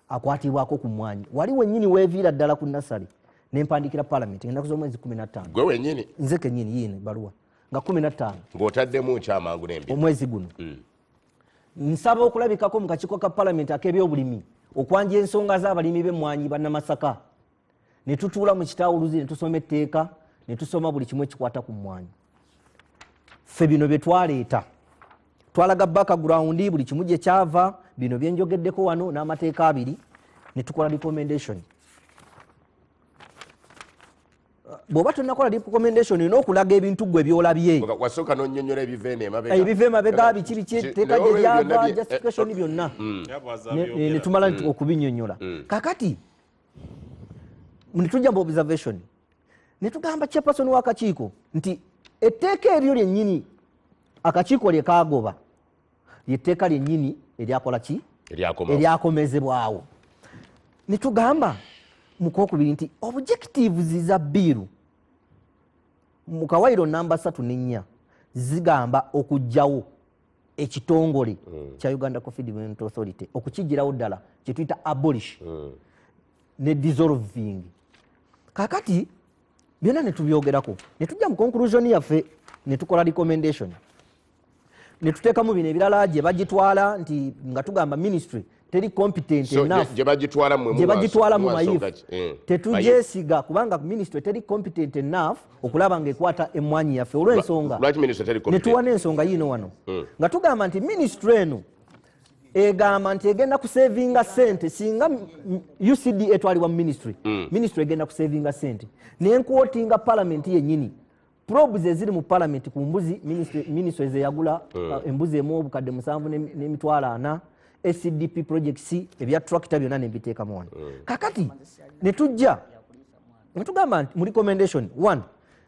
akwatibwako ku mwanyi wali wennyini weeviira ddala ku Nassali nempandikira parliament ennaku z'omwezi 15. Gwe wennyini? Nze kennyini yine baluwa nga 15 ng'otaddemu kyamangu n'embi omwezi guno. Nsaba okulabikako mu kakiiko ka parliament ak'ebyobulimi okwanja ensonga z'abalimi b'emmwanyi bannamasaka ne tutuula mu kitawuluzi ne tusoma etteeka ne tusoma buli kimu ekikwata ku mmwanyi. Ffe bino bye twaleeta twalaga background buli kimu gye kyava bino bye njogeddeko wano n'amateeka 2 ne tukola recommendation. Bw'oba tonnakola recommendation olina okulaga ebintu gwe byolabye. Wasooka n'onnyonnyola ebiva emabega. Ebiva emabega biki etteeka gye lyava justification byonna ne tumala okubinnyonnyola. Kakati ne tujja mu observation ne tugamba chairperson w'akakiiko nti etteeka eryo lyennyini akakiiko lye kaagoba lyetteeka lyennyini eryakola ki eryakomezebwawo. Ne tugamba mu kwokubiri nti objectives za biiru mu kawairo namba 3 ne 4 zigamba okuggyawo ekitongole kya Uganda Coffee Development Authority okukigirawo ddala kye tuyita abolish ne dissolving. Kakati byonna ne tubyogerako ne tujja mu conclusion yaffe ne tukola recommendation ne tuteekamu bino ebirala gye bagitwala nti nga tugamba ministry teri competent So, enough gye bagitwala mmwe gye bagitwala mu nsonga mayifu ki? tetugyesiga kubanga ministry teri competent enough okulaba ng'ekwata emmwanyi yaffe olw'ensonga Lwaki ministry teri ne competent? tuwa n'ensonga yiino wano nga tugamba nti ministry eno egamba nti egenda kusavinga sente singa UCDA etwalibwa mu ministry ministry egenda kusavinga sente nenkwotinga parliament yennyini probes eziri mu parliament ku mbuzi ministry ezeyagula embuzi emu obukadde 7 n'emitwalo 4 SCDP projects ebya tractor byonna nebiteekamu wano kakati netujja netugamba nti mu recommendation 1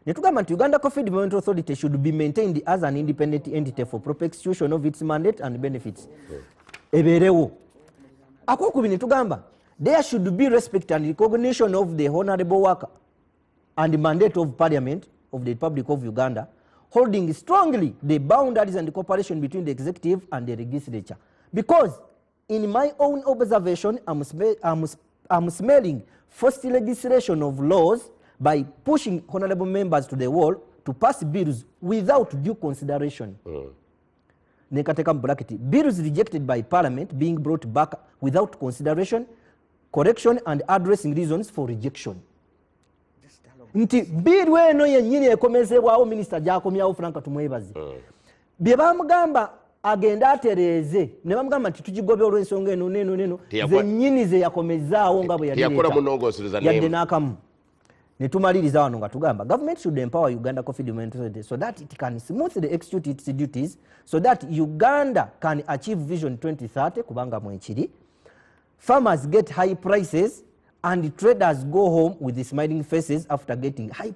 netugamba nti Uganda Coffee Development Authority should be maintained as an independent entity for prosecution of its mandate and benefits ebeerewo akokubiri netugamba there should be respect and recognition of the honorable work and mandate of Parliament of the Republic of Uganda, holding strongly the boundaries and cooperation between the executive and the legislature. Because in my own observation, I'm smelling forced legislation of laws by pushing honorable members to the wall to pass bills without due consideration. Nekatekam bracket. Bills rejected by Parliament being brought back without consideration, correction and addressing reasons for rejection. Nti biru eno yennyini ekomezebwawo minisita gyakomyawo Frank tumwebaze bye bamugamba agenda atereeze ne bamugamba nti tugigobe olw'ensonga eno neno zennyini ze yakomezaawo nga bwe yadde n'akamu ne tumaliriza wano nga tugamba government should empower Uganda Coffee Development Authority so that it can smoothly execute its duties so that Uganda can achieve vision 2030 kubanga mwekiri farmers get high prices and traders go home with smiling faces after getting high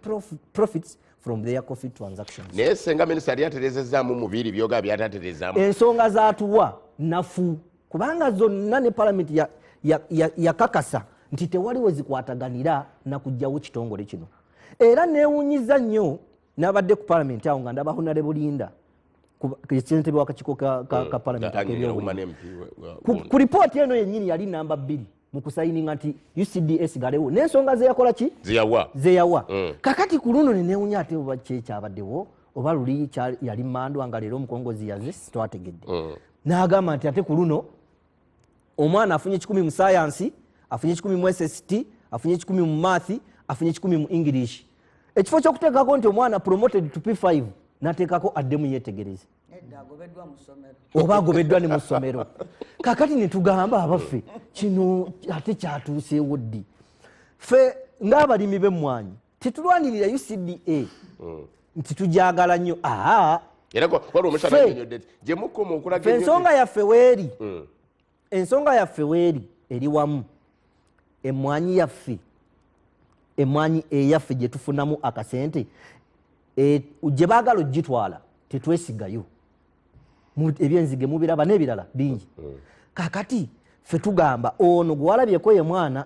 profits from their coffee transactions. Naye senga minisita yali atereezezaamu mu biri byoga byatatereezaamu. Ensonga zaatuwa nafu kubanga zonna ne Parliament yakakasa nti tewaliwo zikwataganira na kujjawo kitongole kino. Era neewunyiza nnyo n'abadde ku Parliament awo nga ndaba Honorable Linda ssentebe w'akakiiko ka Parliament ak'ebyobulimi. Ku ripooti eno yennyini yali namba 2 mu kusayininga nti UCDA sigalewo n'ensonga zeyakola ki zeyawa kakati ku luno nenewunya ate oba kyekyabaddewo oba luli yali mandwa nga leero omukongozi yaze twategedde n'agamba nti ate ku luno omwana afunye 10 mu science afunye 10 mu SST afunye 10 mu math afunye 10 mu English ekifo ky'okuteekako nti omwana promoted to P5 n'ateekako addemu yeetegereze oba agobeddwa ne mu ssomero kakati ne tugamba abaffe kino ate kyatuuseewo ddi ffe ng'abalimi b'emmwanyi tetulwanirira UCDA nti tugyagala nnyo ensonga yaffe weeri eri wamu emmwanyi yaffe emmwanyi eyaffe gye tufunamu akasente gye baagala ogitwala tetwesigayo ebyenzige mubiraba n'ebirala bingi kakati ffe tugamba ono gwe walabyeko ye mwana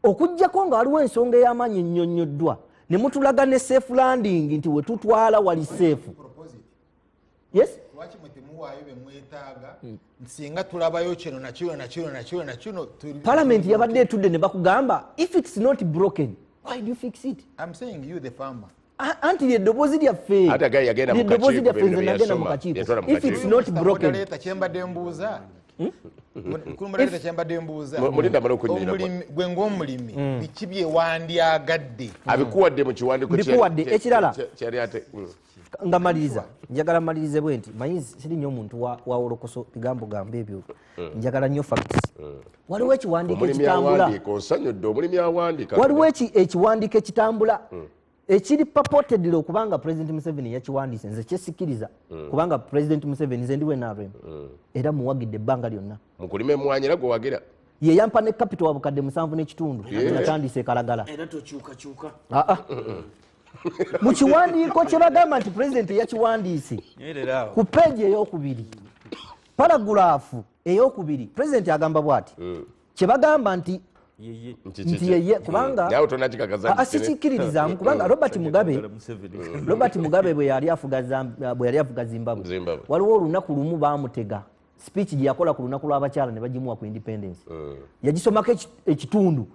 okuggyako nga waliwo ensonga ey'amaanyi ennyonnyoddwa ne mutulaga ne safe landing nti we tutwala wali safe. Yes? Lwaki mutemuwaayo be mwetaaga singa tulabayo kino nakino Parliament yabadde etudde ne bakugamba if it's not broken why do you fix it? I'm saying you the farmer. Anti ly'eddoboozi lyaffe ly'eddoboozi lyaffe nze nagenda mu kakiiko if it's not broken kyembadde mbuuza gwe ng'omulimi biki bye wandyagadde abikuwadde mu kiwandiiko bikuwadde ekirala nga maliriza njagala malirize bwe nti manyi siri nnyo omuntu wa wolokoso bigambo gamba ebyo njagala nnyo facts waliwo ekiwandiiko ekitambula waliwo ekiwandiiko ekitambula ekiri purportedly okubanga President Museveni yakiwandiise nze kyesikiriza kubanga President Museveni nze ndiwe NRM era muwagidde ebbanga lyonna mukulima emmwanyi era gwe wagira ye yampa ne capital wabukadde 7.5 natandise kalagala era tokyukakyuka mu kiwandiiko kye bagamba nti President yakiwandiise ku peegi ey'okubiri paragulaafu ey'okubiri President agamba bw'ati kye bagamba nti yeye kubanga asikikirizaamu kubanga Robert Mugabe bwe yali afuga Zimbabwe waliwo olunaku lumu baamutega speech gye yakola ku lunaku lw'abakyala ne bagimuwa ku independence yagisomako ekitundu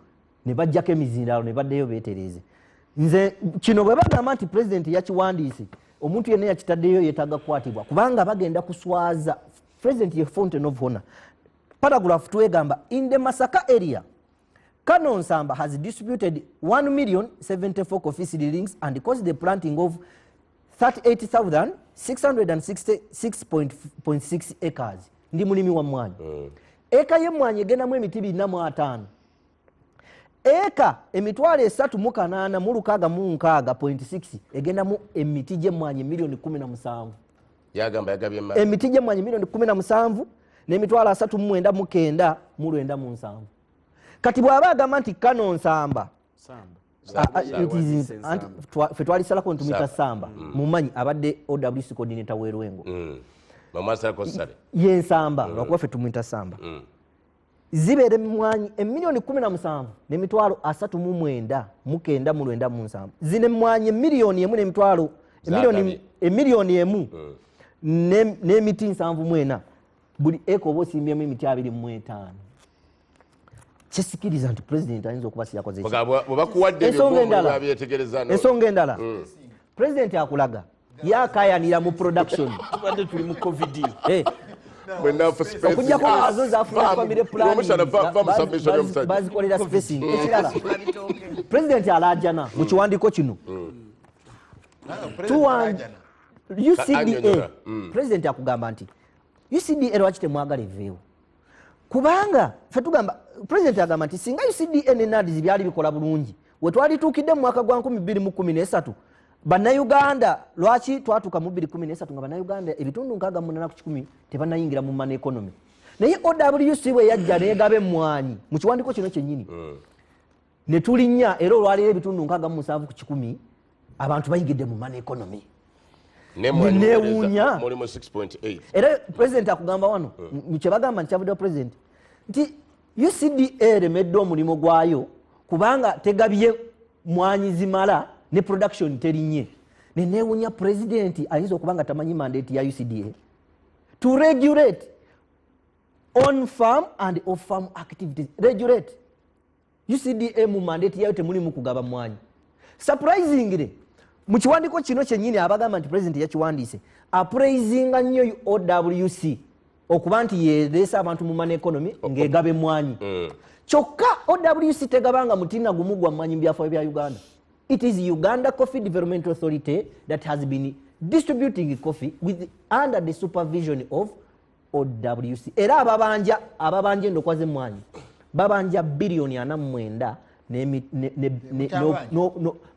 ne bajjako emizindalo ne baddeyo beetereeze nze kino bwe bagamba nti President yakiwandiise omuntu yenna yakitaddeyo yeetaaga kukwatibwa kubanga bagenda kuswaza President ye fountain of honor paragraph 2 egamba in the Masaka area Kanonsamba has distributed 1,074 coffee seedlings and caused the planting of 38,666.6 acres. Ndi mulimi wa mwanyi. Eka ye mwanyi egendamu emiti 405. Eka emitwalo 3,886 egendamu emiti gye mwanyi 1,17,000. Yagambye emiti gye mwanyi 1,17,000 n'emitwalo 3,997. Kati bw'aba agamba nti Kanonsamba ffe twalisalako ntumita Samba mumanyi abadde OWC coordinator w'Erwengo ye Nsamba lwakuba ffe tumwita Samba zibeere mwanyi 1,17,000 n'emitwalo 39,997 zine mwanyi 1,000,000 n'emitwalo emiliyoni emu n'emiti 74 buli eka oba osimbyemu emiti 25. Kyesikiriza nti president ayinza okubasirako ensonga endala president akulaga yakayanira mu production tuli mu covid okujjako azo zafuna family planbazikolera spacing ekirala president alajana mu kiwandiiko kino UCDA president akugamba nti UCDA lwaki temwagala eveewo kubanga ffe tugamba president agamba nti singa UCDA ne NADS byali bikola bulungi we twalituukidde mu mwaka gwa 2013 bannayuganda lwaki twatuuka mu 2013 nga bannayuganda ebitundu 68 tebannayingira mu money economy naye OWC bwe yajja neegaba emmwanyi mu kiwandiiko kino kyennyini ne tulinnya era olwaleero ebitundu 67 ku 100 abantu bayingidde mu money economy newuunya era president akugamba wano kyebagamba nti kyavuddewo president nti UCDA eremedde omulimu gwayo kubanga tegabye mwanyi zimala ne production terinye nenewuunya president ayinza okubanga tamanyi mandate ya UCDA to regulate on farm and off farm activities. Regulate UCDA mu mandate yayo temulimu kugaba mwanyi. Surprisingly mu kiwandiiko kino kyennyini abagamba nti president yakiwandiise appraisinga nnyo OWC okuba nti yereesa abantu mu money economy ng'egaba mwanyi. Kyokka OWC tegabanga mutina gumu gwa mwanyi mu byafaayo bya Uganda. It is Uganda Coffee Development Authority that has been distributing coffee under the supervision of OWC. Era ababanja endokwaze mwanyi babanja bilioni 49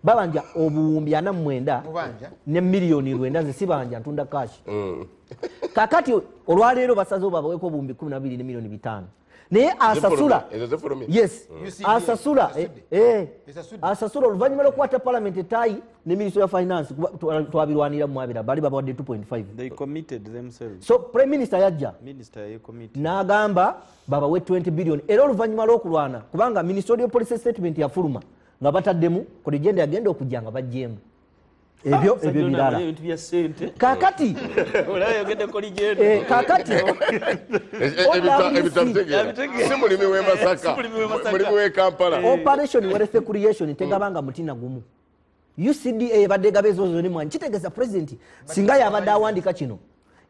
babanja obuwumbi 49 ne milioni 9 zisibanja ntunda kashi. Kakati olwaleero basazo babaweko obuwumbi 12 ne milioni 5. Naye asasula yes asasula asasula oluvannyuma lw'okukwata parliament etayi ne ministry of finance twabirwanira mu abira bali babawadde 2.5. They committed themselves. So prime minister yajja committed n'agamba babawe 20 billion era oluvannyuma lw'okulwana kubanga ministerial policy statement yafuluma nga bataddemu ku legenda yagenda okujja nga bajjeemu ebyo birala kakati olayogedde ko legenda kakati simulimi w'e Masaka mulimi w'e Kampala operation wealth creation tegabanga mutina gumu. UCDA ebadde gabezo zone mwanyi kitegeeza president singa yabadde awandika kino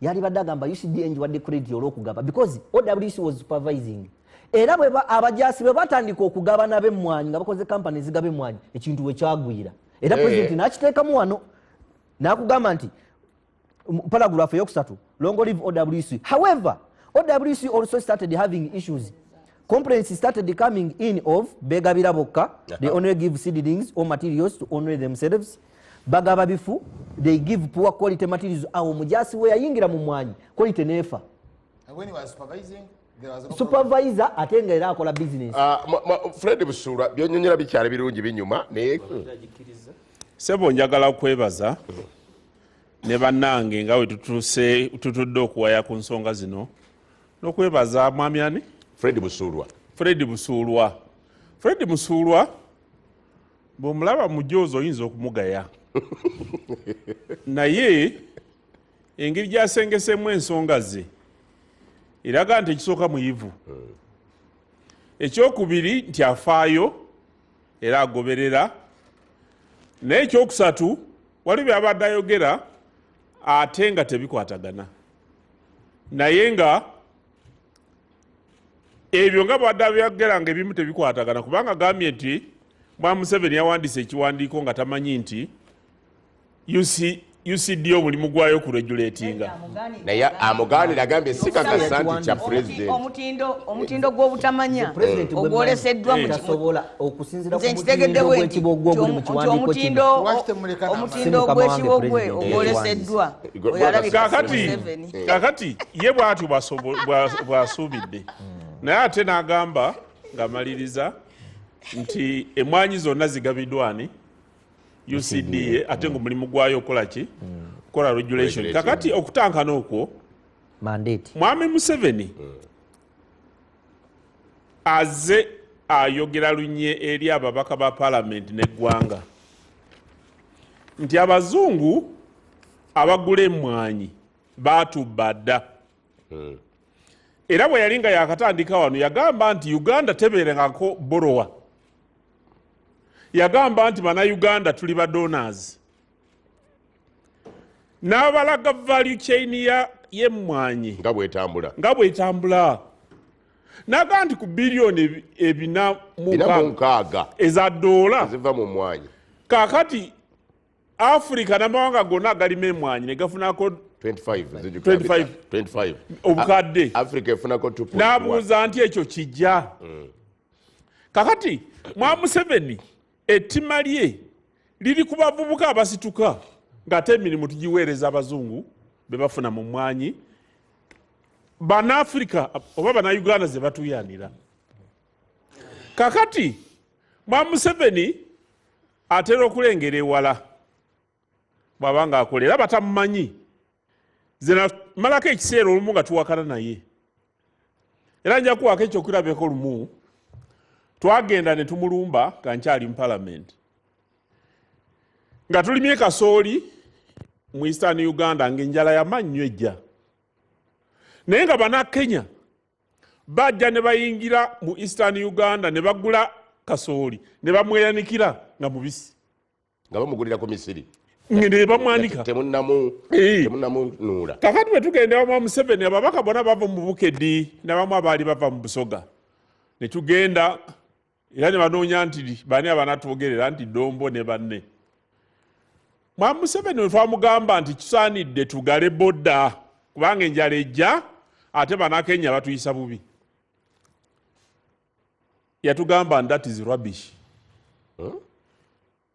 yali badde agamba UCDA njiwadde credit olw'okugaba because OWC was supervising era bwe abajasi bwe batandika okugaba nabe mwanyi nga bakoze company zigabe mwanyi ekintu we kyagwira era president n'akiteekamu wano n'akugamba nti paragraph eyokusatu long live OWC. However, OWC also started having issues. Complaints started coming in of begabira bokka, they only give seedlings or materials to honor themselves. Bagaba bifu, they give poor quality materials. Awo mujasi we yayingira mu mwanyi quality nefa. And when he was supervising, there was no supervisor atenga era akola business. Fred Busura byonyonyera bikyali birungi binyuma naye Sebo njagala okwebaza ne bannange nga we tutudde okuwaya ku nsonga zino n'okwebaza mwami ani Fred Busurwa. Fred Busurwa bw'omulaba mu joozi oyinza okumugaya naye engeri gyasengesemu ensonga ze eraga nti ekisooka muyivu ekyokubiri nti afaayo era agoberera naye ekyokusatu wali byabadde ayogera ate nga tebikwatagana naye nga ebyo nga bwadde byageranga ebimu tebikwatagana kubanga agambye nti Museveni yawandiise ekiwandiiko nga tamanyi nti UCDA omulimu gwayo ku regulatinga naye amugaanira agambye si kakasa nti kya president omutindo gw'obutamanya ogwoleseddwa omutindo gw'ekibogwe ogwoleseddwa kakati ye bw'atyo bw'asuubidde naye ate n'agamba ng'amaliriza nti emmwanyi zonna zigabiddwani UCDA ate ng'omulimu gwayo okola ki kola regulation kakati okutankana okwo mandate Mwami Museveni aze ayogera lunye eri ababaka ba Parliament n'eggwanga nti abazungu abagula emmwanyi baatubba dda era bwe yali nga yakatandika wano yagamba nti Uganda tebeerengako borowa yagamba nti bannayuganda tuli ba donors n'abalaga value chain y'emmwanyi nga bwetambula naga nti ku biliyoni ebina mukaaga eza dola ziva mu mmwanyi kakati Africa n'amawanga gonna agalima emmwanyi ne gafunako 25 obukadde Africa efunako 2.1 n'abuuza nti ekyo kijja kakati Mwami Museveni ettima lye liri ku bavubuka abasituka ng'ate emirimu tugiweereza abazungu be bafuna mu mmwanyi Bannafrika oba Bannayuganda ze batuyanira kakati Mwami Museveni atera okulengera ewala bw'aba ng'akolera batamumanyi ze malako ekiseera olumu nga tuwakana naye era nja kuwako ekyokulabeko lumu twagenda ne tumulumba nga nkyali mu Parliament nga tulimye kasooli mu Eastern Uganda ng'enjala yamannyo ejja naye nga Bannakenya bajja ne bayingira mu Eastern Uganda ne bagula kasooli ne bamweyanikira nga mubisi nga bamugulira ku Misiri ne bamwanika temunnamunuula kakati bwe tugenda wa Museveni ababaka bonna bava mu Bukeddi n'abamu abaali bava mu Busoga ne tugenda era ne banoonya nti bani abanatwogerera nti Dombo ne banne Mwami Museveni we twamugamba nti kisaanidde tugale bodda kubanga enjala ejja ate Bannakenya batuyisa bubi yatugamba that is rubbish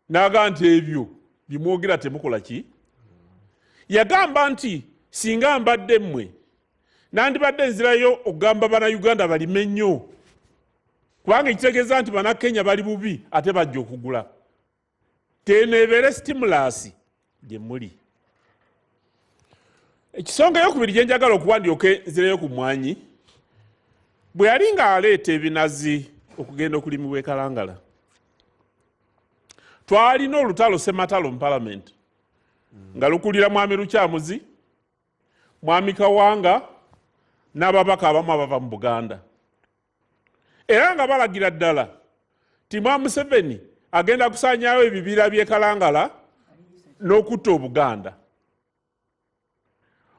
naga nti ebyo bimwogera temukola ki yagamba nti singa mbadde mmwe nandibadde nzirayo okugamba Bannayuganda balime nnyo kubanga ekitegeeza nti Bannakenya bali bubi ate bajja okugula teneebeere stimulasi gye muli ekisonga eyokubiri gye njagala okuwandyoka nzirayo ku mmwanyi bwe yali ng'aleeta ebinazi okugenda okulimibwa e Kalangala twalina olutalo Ssematalo mu Parliament nga lukulira Mwami Lukyamuzi Mwami Kawanga n'ababaka abamu abava mu Buganda era nga balagira ddala ti Mwami Museveni agenda kusaanyawo ebibira by'e Kalangala n'okutta Obuganda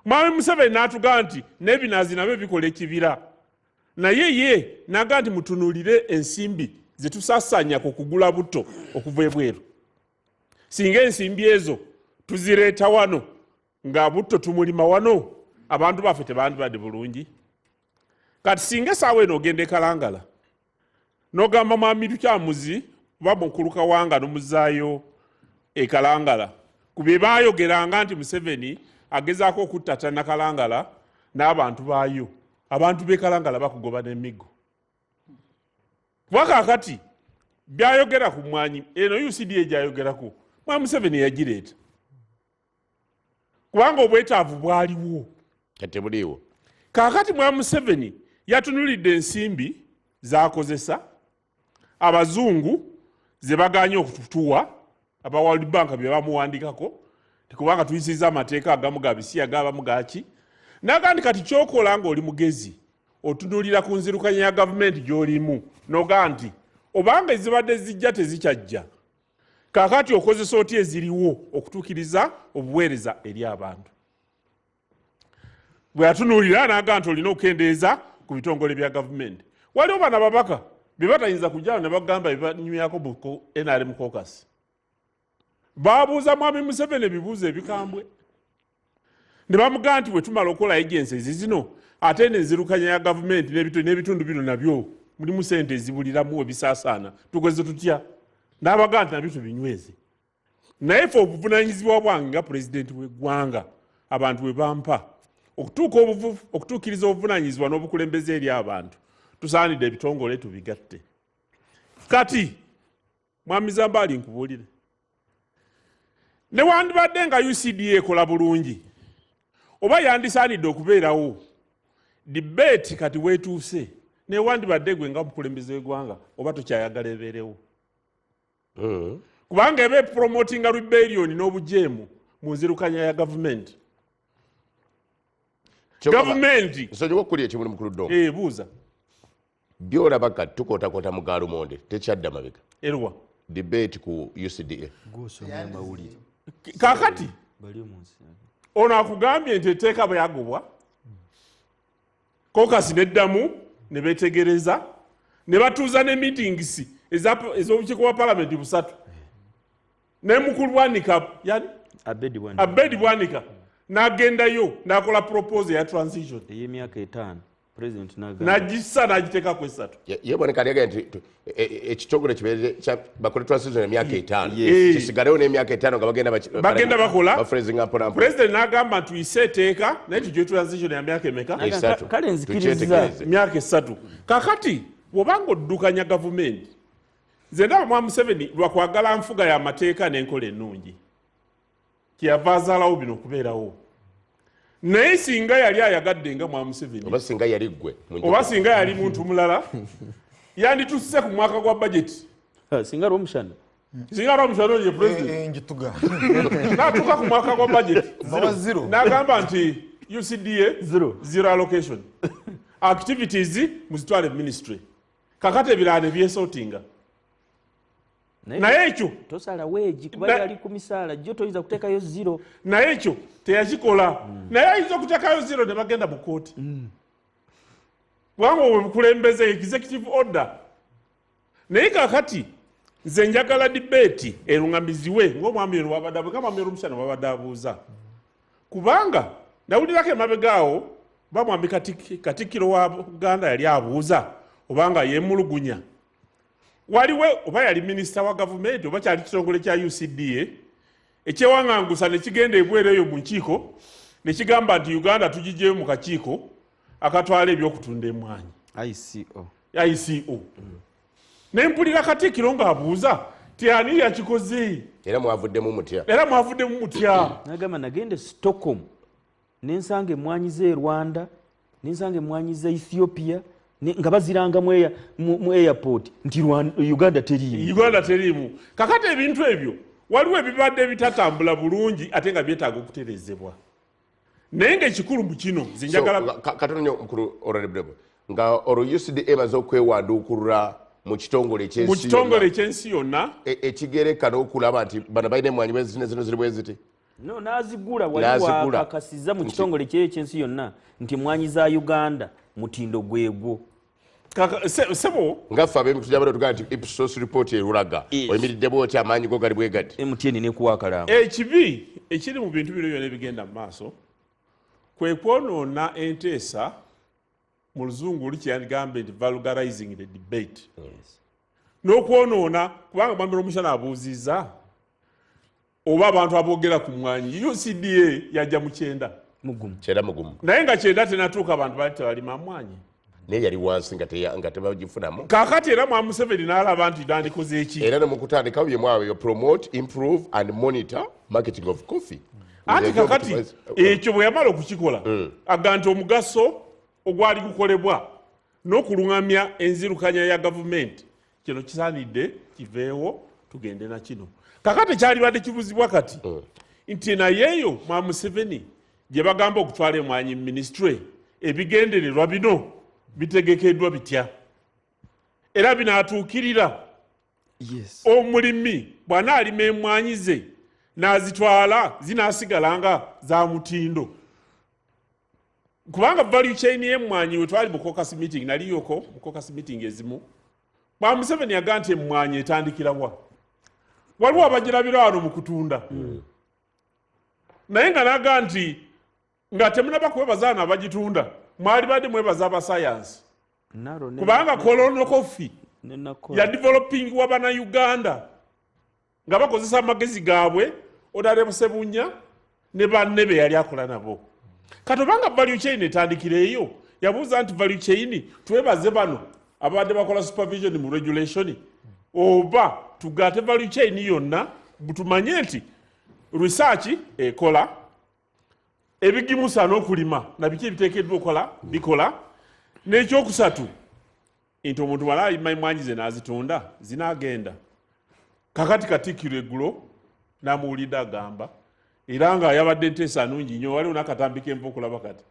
Mwami Museveni n'atugamba nti n'ebinazi nabyo bikola ekibira naye ye naga nti mutunuulire ensimbi zetusaasanya ku kugula butto okuva ebweru singa ensimbi ezo tuzireeta wano nga butto tumulima wano abantu baffe tebandibadde bulungi kati singa esaawa eno ogenda e Kalangala n'ogamba Mwami Lukyamuzi oba Mukulu Kawanga n'omuzaayo e Kalangala ku bye baayogeranga nti Museveni agezaako okutta Tannakalangala n'abantu baayo abantu b'e Kalangala bakugoba n'emiggo wakakati byayogera ku mmwanyi eno UCDA gyayogerako Mwami Museveni yagireeta kubanga obwetaavu bwaliwo tebuliiwo kakati Mwami Museveni yatunulidde ensimbi z'akozesa abazungu ze baganye okututuwa aba World Bank bye bamuwandikako kubanga tuyisiza amateeka agamu ga bisiya g'abamu gaki n'agandi kati kyokola ng'oli mugezi otunulira ku nzirukanya ya gavumenti gy'olimu noga nti obanga ezibadde zijja tezikyajja kakati okozesa oti eziriwo okutuukiriza obuweereza eri abantu bwe yatunulira n'aga nti olina okukendeeza ku bitongole bya gavumenti waliwo bana babaka be batayinza kujjawo ne bagamba bebanyumyako mu NRM caucus babuuza mwami Museveni ebibuuzo ebikambwe ne bamugamba nti bwe tumala okukola agencies zino ate n'enzirukanya ya gavumenti n'ebitundu bino nabyo mulimu ssente ezibuliramu ebisaasaana tugeze tutya n'abagamba nti nabyo tubinyweze naye fe obuvunaanyizibwa bwange nga pulezidenti w'eggwanga abantu bwe bampa okutuukiriza obuvunaanyizibwa n'obukulembeze eri abantu tusaanidde ebitongole tubigatte kati mwami Zambaali nkubuulire ne wandibadde nga UCDA ekola bulungi oba yandisaanidde okubeerawo debate kati weetuuse ne wandibadde gwe nga mukulembeze w'eggwanga oba tokyayagala ebeerewo kubanga ebe promotinga rebellion n'obujeemu mu nzirukanya ya gavumenti gavumenti nsonyiwa okukulya ekimuli mukulu Ddongo buuza byolaba kati tukootakoota mu Gaalumonde tekyadda mabega erwa debate ku UCDA kakati ono akugambye nti etteeka bwe yagobwa kokasi neddamu ne beetegereza ne batuuza ne meetings ez'obukiiko bwa palamenti busatu ne mukulu Bwanika yani Abedi Bwanika n'agendayo n'akola proposal ya transition ey'emyaka 5 president n'agissa n'agiteeka ku 3 ye Bwanika yagamba nti ekitongole kibeere bakole transition emyaka 5 kisigalewo n'emyaka 5 nga bagenda bakola bafreezinga mpolampola president n'agamba nti tuyise etteeka naye tujje transition ya myaka emeka kale nzikiriza myaka 3 kakati bw'obanga oddukanya gavumenti nze ndaba mwami Museveni lwakwagala nfuga y'amateeka n'enkola ennungi kyeyava azaalawo bino okubeerawo naye singa yali ayagadde nga mwami Museveni oba singa yali ggwe oba singa yali muntu mulala yanditusse ku mwaka gwa budget singa lw'omushana oyo president njituga n'atuuka ku mwaka gwa budget n'agamba nti UCDA zero allocation activities muzitwale ministry kakati ebirala ne byesortinga naye ekyo tosala weegi kuba yali ku misaala jjo toyinza kuteekayo 0 naye ekyo teyakikola naye ayinza okuteekayo 0 ne bagenda mu kooti kubanga obwe bukulembeze executive order naye kakati nze njagala debate erungamiziwe ng'omwami ero wabadde nga mwami Omushana wabadde abuuza kubanga nawulirako emabegaawo bamwami Katikkiro wa Buganda yali abuuza obanga yeemulugunya waliwe oba yali minisita wa gavumenti oba kyali kitongole kya UCDA ekyewaŋŋangusa ne kigenda ebweru eyo mu nkiiko ne kigamba nti Uganda tugijjeyo mu kakiiko akatwala ebyokutunda emmwanyi ICO ne mpulira Katikkiro ng'abuuza ti ani yakikoze era mwavuddemu mutya nagamba nagende Stockholm nensanga emmwanyi z'e Rwanda nensanga emmwanyi z'e Ethiopia nga baziranga mu airport nti Uganda teriimu kakati ebintu ebyo waliwo ebibadde bitatambula bulungi ate nga byetaaga okuterezebwa naye ng'ekikulu mu kino katonyo mukulu Honorable nga UCDA emaze okwewanduukulula mu kitongole ekyensi yonna ekigereka n'okulaba nti bano balina emmwanyi zino ziri bwe ziti no nazigula waliwo akasiza mu kitongole ky'ensi yonna nti emmwanyi za Uganda mutindo gwegwo sebo ngaffe ab'emikutu gy'abantu tugamba nti Ipsos report erulaga oyimiridde bwoti amaanyi go gali bwe gati MTN nekuwakalamu ekibi ekiri mu bintu bino byonna ebigenda mu maaso kwe kwonoona enteesa mu luzungu lukyagamba nti vulgarizing the debate n'okwonoona kubanga mwami Omushana abuuzizza oba abantu aboogera ku mmwanyi UCDA yajja mu 9 mugumu naye nga 9 tenatuuka abantu bali tebalima mmwanyi naye yali wansi nga tebagifunamu kakati era mwami Museveni n'alaba nti nandikoze eki era ne mu kutandikawo byemwawe promote improve and monitor marketing of coffee anti kakati ekyo bwe yamala okukikola aga nti omugaso ogwali gukolebwa n'okuluŋŋamya enzirukanya ya gavumenti kino kisaanidde kiveewo tugende na kino kakati kyalibadde kibuzibwa kati nti nayeeyo mwami Museveni gye bagamba okutwala emmwanyi mu ministry ebigendererwa bino bitegekeddwa bitya era binaatuukirira omulimi bw'anaalima emmwanyi ze n'azitwala zinaasigalanga za mutindo kubanga value chain y'emmwanyi we twali mu caucus meeting naliyoko mu caucus meeting ezimu Mwami Museveni yagaa nti emmwanyi etandikira wa waliwo abagirabira wano mu kutunda naye nga nagaa nti nga temunaba kwebazaana abagitunda mwali badde mwebaza abasayansi kubanga kolono coffee ya developing wa bana Uganda nga bakozesa amagezi gaabwe Odare Busebunya ne banne be yali akola nabo katobanga value chain etandikireyo yabuuza nti value chain twebaze bano abadde bakola supervision mu regulation oba tugate value chain yonna butumanye nti research ekola ebigimusa n'okulima nabiki ebiteekeddwa okola bikola n'ekyokusatu nti omuntu wala emmwanyi ze n'azitunda zinagenda kakati Katikkiro eggulo n'amuwulidde agamba era nga yabadde nteesa nnungi nnyo waliwo n'akatambi k'enva okulaba kati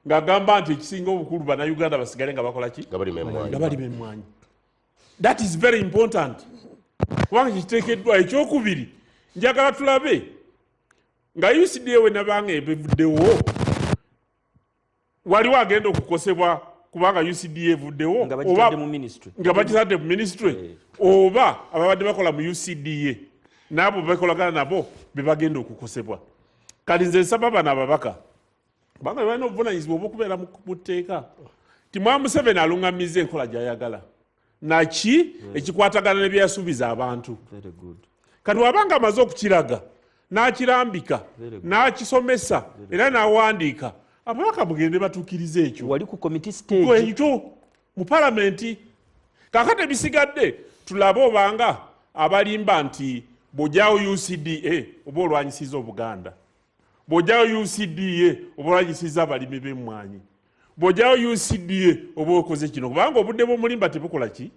ng'agamba nti ekisinga obukulu bannayuganda basigale nga bakola ki nga balima emmwanyi. That is very important kubanga kiteekeddwa. Ekyokubiri njagala tulabe nga UCDA we nabanga ebivuddewo waliwo agenda okukosebwa kubanga UCDA evuddewo nga bagitadde mu ministry oba ababadde bakola mu UCDA n'abo bakolagana nabo be bagenda okukosebwa. Kati nze nsaba bano ababaka kubanga balina obuvunaanyizibwa obw'okubeera mu tteeka ti Mwami Museveni aluŋŋamizza enkola gy'ayagala naki ekikwatagana ne byeyasuubiza abantu. Kati wabanga amaze okukiraga n'akirambika n'akisomesa era n'awandiika ababaka mugende batuukirize ekyo wali ku committee stage ekyo mu palamenti. Kakati ebisigadde tulabe obanga abalimba nti bw'ojjawo UCDA oba olwanyisiza Obuganda, bw'ojjawo UCDA oba olwanyisiza abalimi b'emmwanyi, bw'ojjawo UCDA oba okoze kino kubanga obudde bw'omulimba tebukola ki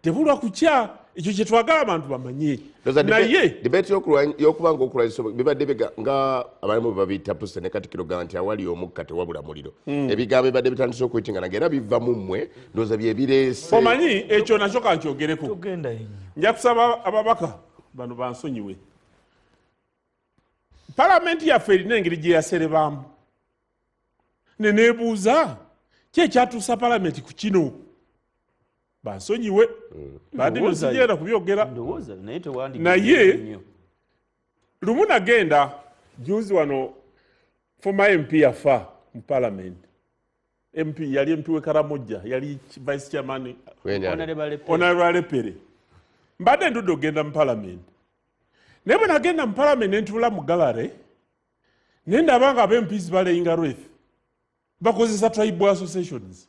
tebulwa kukya. Ekyo kye twagala abantu bamanye. Naye debate y'okubanga okulwanyisa bibadde nga abalimu bwe babiyita Pulse ne Katikkiro gamba nti awali omukka tewabula muliro. Ebigambo bibadde bitandise okwetingana era biva mu mmwe ndowooza bye bireese. Omanyi ekyo nakyo kankyogereko. Nja kusaba ababaka bano bansonyiwe. Palamenti yaffe erina engeri gye yaserebamu. Ne neebuuza ki ekyatuusa palamenti ku kino? Bansonyiwe badde nsigenda kubyogera naye lumu nagenda juzi wano former MP yafa mu parliament. MP yali MP we Karamojja yali vice chairman Honorable Lepere. Mbadde ndudde ogenda mu parliament naye bwe nagenda mu parliament ne ntula mu gallery ne ndaba nga ab'MPs baleyinga Ruth bakozesa tribal associations.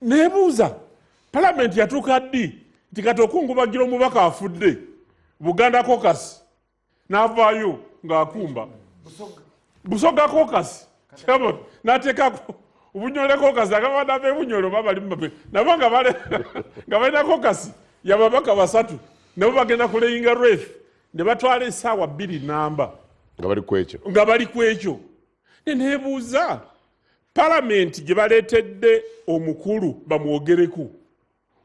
Nebuuza parliament yatuuka ddi nti kati okungubagira omubaka afudde Buganda caucus n'avaayo ng'akumba Busoga caucus n'ateekako obunyole caucus agabadde ab'ebunyole babali mumabe nabo nga balina caucus y'ababaka basatu nabo bagenda kuleyinga Ruth ne batwala essaawa 2 namba nga bali ku ekyo. Nebuuza Parliament gye baleetedde omukulu bamwogereku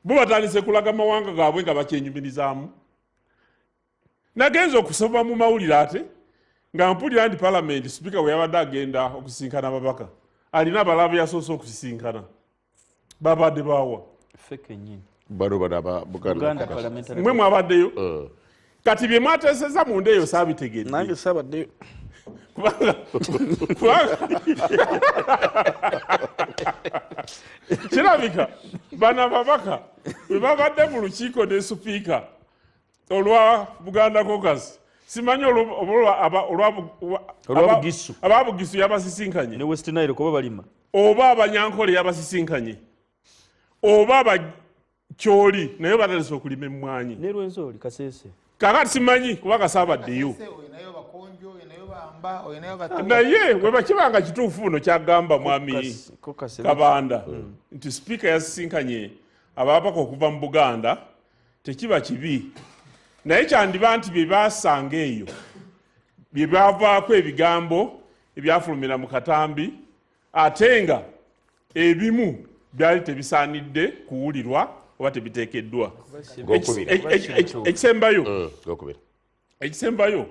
bo batandise kulaga mawanga gaabwe nga bakyenyumirizaamu. Nagenza okusoma mu mawulire ate nga mpulira nti Parliament Speaker we yabadde agenda okusisinkana ababaka alina abalabe yasoose okusisinkana babadde baawa Buganda Parliamentary mwe mwabaddeyo kati bye mwateeseza munda eyo saabitegeedde nange saabaddeyo kirabika bano ababaka bwe babadde mu lukiiko ne Sipiika olwa Buganda caucus simanyi ababugisu yabasisinkanye ne West Nile kuba balima oba abanyankole yabasisinkanye oba abakyoli naye batandise okulima emmwanyi ne Lwenzoli Kasese kakati simanyi kubanga saabaddeyo naye bwe bakibanga kituufu no kyagamba mwami Kabanda nti Sipiika yasisinkanye ababaka okuva mu Buganda tekiba kibi naye kyandiba nti bye baasanga eyo bye bavaako ebigambo ebyafulumira mu katambi ate nga ebimu byali tebisaanidde kuwulirwa oba tebiteekeddwa. Ekisembayo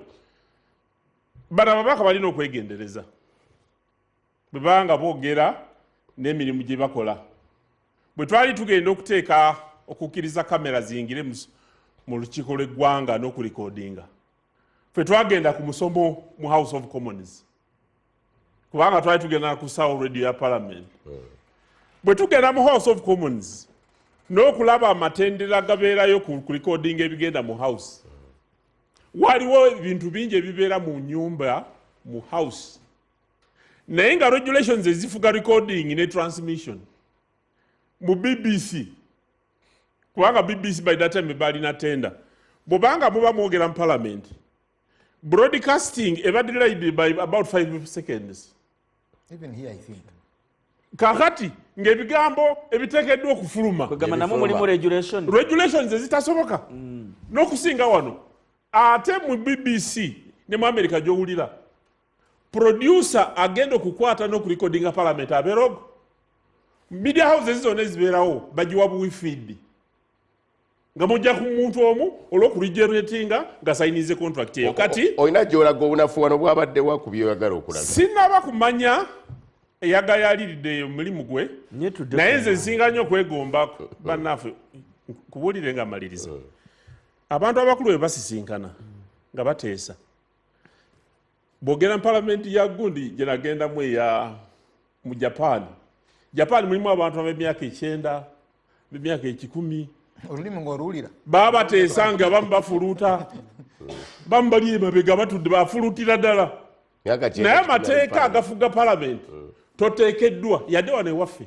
bano ababaka balina okwegendereza bwe banga boogera n'emirimu gye bakola. Bwe twali tugenda okuteeka okukkiriza kamera ziyingire mu lukiiko lw'eggwanga n'okulikodinga, ffe twagenda ku musomo mu House of Commons kubanga twali tugenda ku Soul Radio ya Parliament. Bwe tugenda mu House of Commons n'okulaba amatendera gabeerayo ku likodinga ebigenda mu House, waliwo ebintu bingi ebibeera mu nyumba mu House naye nga regulations ezifuga recording ne transmission mu BBC, kubanga BBC by that time balina tender, bwobanga muba mwogera mu Parliament, broadcasting eba delayed by about 5 seconds. Even here I think. Kakati ng'ebigambo ebiteekeddwa okufuluma kwegamba namwe mulimu regulations ezitasoboka n'okusinga wano. Ate mu BBC ne mu America gy'owulira producer agenda okukwata n'okulikodinga Parliament abeerogo. Media houses zonna ezibeerawo bagiwa buwifeed nga mujja ku muntu omu olw'okuligeneratinga nga sayinize contract eyo. Kati olina gy'olaga obunafuwano bwabaddewa ku by'oyagala okulaga. Sinnaba kumanya eyagayaliridde omulimu gwe naye nze nsinga nnyo okwegomba bannaffe kubuulire nga maliriza. Abantu abakulu bwe basisinkana nga bateesa, bwogera mu Parliament ya gundi gye nagendamu mu Japan mulimu abantu ab'emyaka 9 b'emyaka 10 olulimi ng'oluwulira baba bateesa nga bamu bafuluuta bamu bali emabega batudde bafulutira ddala. Naye amateeka agafuga Parliament toteekeddwa yadde wano ewaffe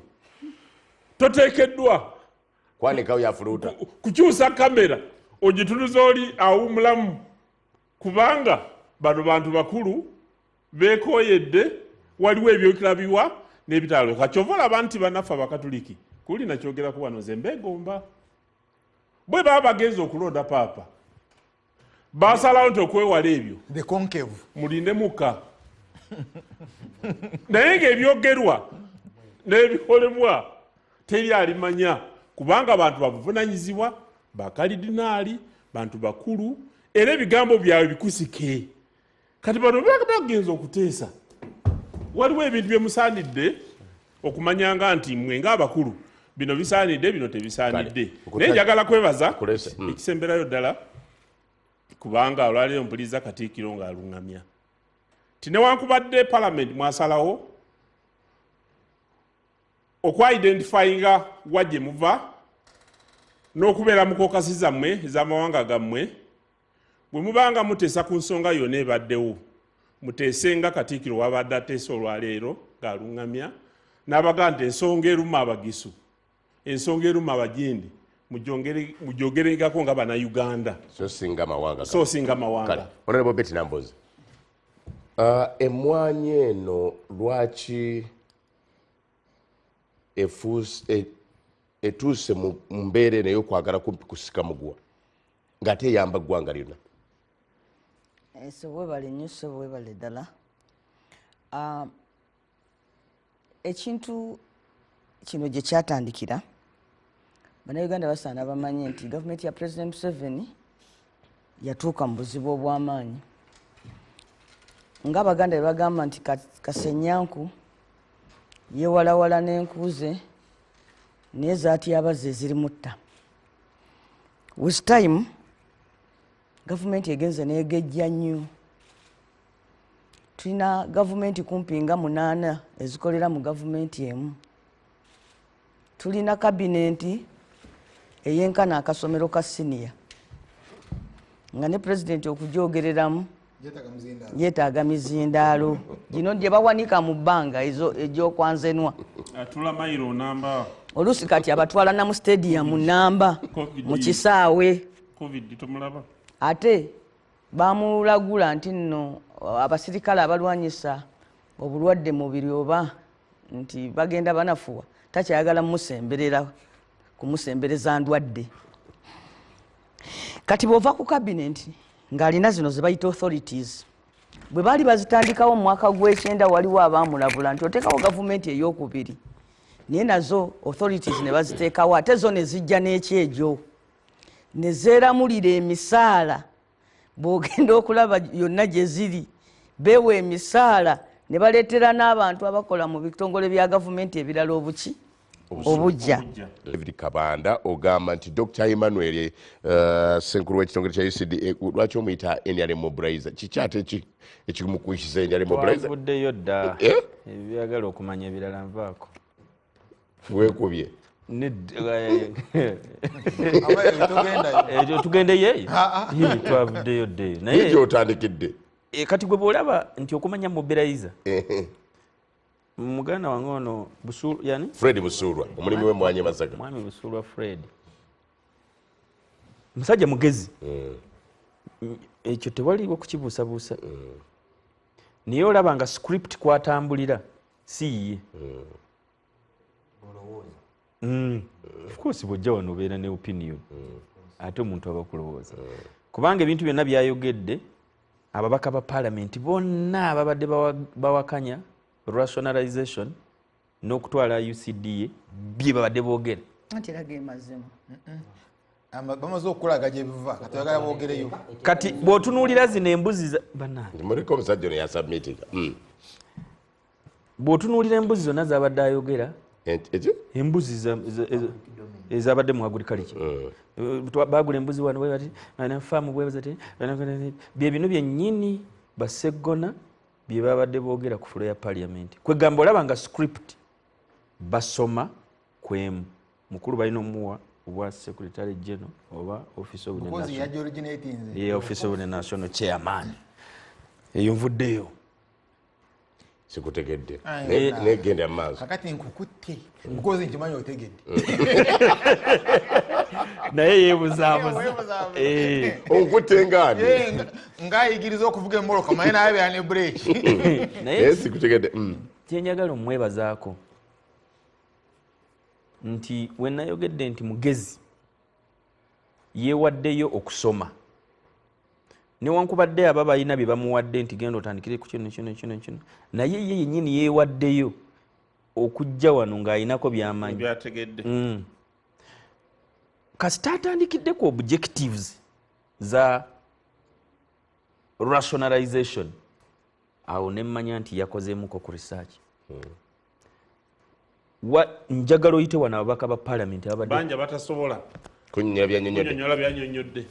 toteekeddwa kwanikawo yafuluuta kukyusa kamera ogitunuza oli awumulamu, kubanga bano bantu bakulu beekooyedde, waliwo ebyokirabibwa n'ebitalo. Kakyova olaba nti bannaffe abakatuliki kuli nakyogerako wano nze mbeegomba. Bwe baba bagenza okulonda paapa basalawo nti okwewala ebyo the concave mulinde muka naye ng'ebyogerwa n'ebikolebwa teri alimanya, kubanga abantu bavuvunanyizibwa, bakalidinaali, bantu bakulu, era ebigambo byabwe bikusike. Kati bano bagenza okuteesa, waliwo ebintu bye musaanidde okumanyanga nti mmwe ng'abakulu bino bisaanidde bino tebisaanidde. Naye njagala kwebaza ekisemberayo ddala kubanga olwaleero mpuliriza Katikkiro ng'aluŋŋamya ti newankubadde Parliament mwasalawo okwa-identifyinga wajje muva n'okubeera mu kokasi zammwe ez'amawanga gammwe, bwe mubanga muteesa ku nsonga yonna ebaddewo muteesenga Katikkiro wabadde ateesa olwaleero ng'aluŋŋamya n'abaga nti ensonga eruma abagisu, ensonga eruma abajindi mugyogerengako nga bannayuganda so singa mawanga. Honorable Betty Nambooze, emmwanyi eno lwaki etuuse mu mbeera eno ey'okwagala kumpi kusika muguwa ng'ate eyamba ggwanga lyonna? Webale nnyo ssebo, webale ddala. Ekintu kino gye kyatandikira, bannayuganda basaana bamanye nti gavumenti ya President Museveni yatuuka mu buzibu obw'amaanyi. Ng'Abaganda bwe bagamba nti kasenyanku yeewalawala n'enkuuze naye zaatyaba ze zirimutta. With time gavumenti egenze n'egejja nnyo. Tulina gavumenti kumpi nga 8 ezikolera mu gavumenti emu. Tulina kabinenti eyenkana akasomero ka siniya nga ne pulezidenti okugyogereramu yeetaaga mizindaalo gino gye bawanika mu bbanga egy'okwanzenwa. Atula mayiro namba oluusi kati abatwala namu stadium namba mu kisaawe. Ate bamulagula nti nno abasirikale abalwanyisa obulwadde mubiri oba nti bagenda banafuwa takyayagala kumusembereza ndwadde. Kati bw'ova ku kabinenti ng'alina zino ze bayita authorities, bwe baali bazitandikawo mu mwaka gw'ekyenda waliwo abaamulabula nti oteekawo gavumenti ey'okubiri, naye nazo authorities ne baziteekawo, ate zo ne zijja n'ekyejo ne zeeramulira emisaala. Bw'ogenda okulaba yonna gye ziri beewa emisaala ne baleetera n'abantu abakola mu bitongole bya gavumenti ebirala obuki obujja. David Kabanda ogamba nti Dr. Emmanuel senkulu w'ekitongole kya UCDA lwaki omuyita NRM mobilizer kikyate ekimukwishiza NRM mobilizer twavuddeyo dda ebyagala okumanya ebirala nvaako wekubye tugendeyo twavuddeyo ddeyo naye gyotandikidde kati gwe bwolaba nti okumanya mobilizer muganda wange ono yani Fred Busurwa omulimi w'emmwanyi Masaka mwami Busurwa Fred musajja mugezi ekyo tewaliwo kukibuusabuusa naye olaba nga script kwatambulira si ye of course bwojja wano obeera ne opinion ate omuntu aba kulowooza kubanga ebintu byonna byayogedde ababaka ba parliament bonna ababadde bawakanya rationalization n'okutwala UCDA bye babadde boogera anti era gemazemu bamaze okulaga gye biva kati oyagala boogereyo kati bw'otunuulira zino embuzi bannange muliko omusajja ono yasubmitinga bw'otunuulira embuzi zonna zabadde ayogera embuzi ezabadde mu agriculture bagula embuzi wano bwebati faamu bwebati bye bino byennyini baseggona bye babadde boogera ku fulo ya parliament kwegamba olaba nga script basoma kwemu mukulu balina omuwa obwa secretary general oba office of the national chairman eyo nvuddeyo sikutegedde negende amaaso kakati nkukutte nkozi nkimanyi otegedde naye yeebuzaabuza onkutte ngaani ngaayigiriza okuvuga emmoloka maye naye beera ne breeki naye sikutegedde kyenjagala omwebazaako nti we nayogedde nti mugezi yeewaddeyo okusoma newankubadde aba balina bye bamuwadde nti genda otandikire ku kino naye ye yennyini yeewaddeyo okujja wano ng'alinako byamanyi kasita atandikidde ku objectives za rationalization awo nemmanya nti yakozeemuko ku research njagala oyite wano ababaka ba parliament banja batasobola kunyonyola byanyonyodde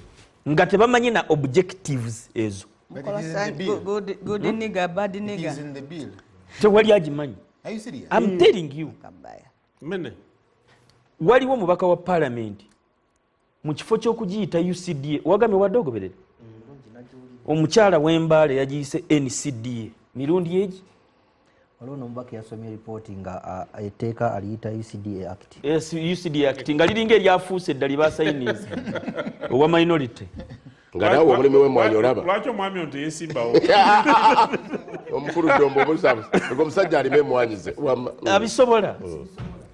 nga tebamanyi na objectives ezo good nigger bad nigger tewali agimanyi. I'm telling you waliwo omubaka wa parliament mu kifo ky'okugiyita UCDA wagambye wadde ogoberere omukyala w'embaale yagiyise NCDA mirundi egi waliwo n'omubaka yasomye ripooti nga etteeka aliyita UCDA Act. Yes, UCDA Act nga liringa eryafuuse edda libasayiniza owa minority nga naawe omulimi w'emmwanyi olaba lwaki omwami ono teyesimbawo omukulu dombo omusabu ngo omusajja alima emmwanyi ze abisobola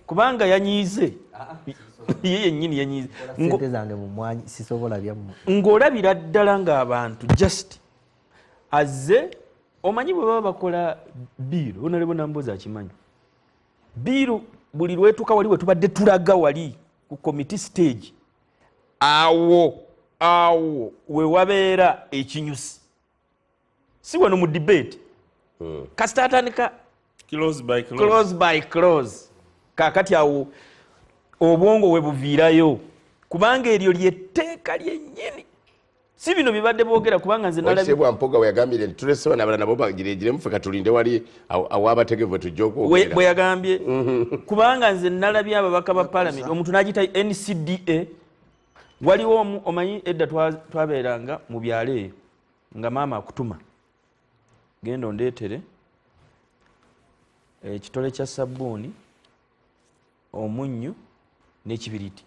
kubanga yanyiize ye yennyini yanyiize sente zange mu mmwanyi sisobola byammwe ng'olabira ddala ng'abantu just azze omanyi bwe baba bakola biiru onalebo Nambooze akimanyi biiru buli lwetuuka wali we tubadde tulaga wali ku committee stage awo we wabeera ekinyusi si wano mu debate kasita atandika close by close kakati awo obwongo we buviirayo kubanga eryo lyetteeka lyennyini si bino bibadde boogera kubanga nze nalabye Bwampoga we yagambye nti tulesewo n'abalala nabo bagirejiremu ffe katulinde wali aw'abategevu tujja okwogera bwe yagambye kubanga nze nalabye ababaka ba parliament omuntu n'agiyita NCDA waliwo omanyi edda twabeeranga mu byalo eyo nga maama akutuma genda ondeetere ekitole kya sabbuuni omunnyu n'ekibiriti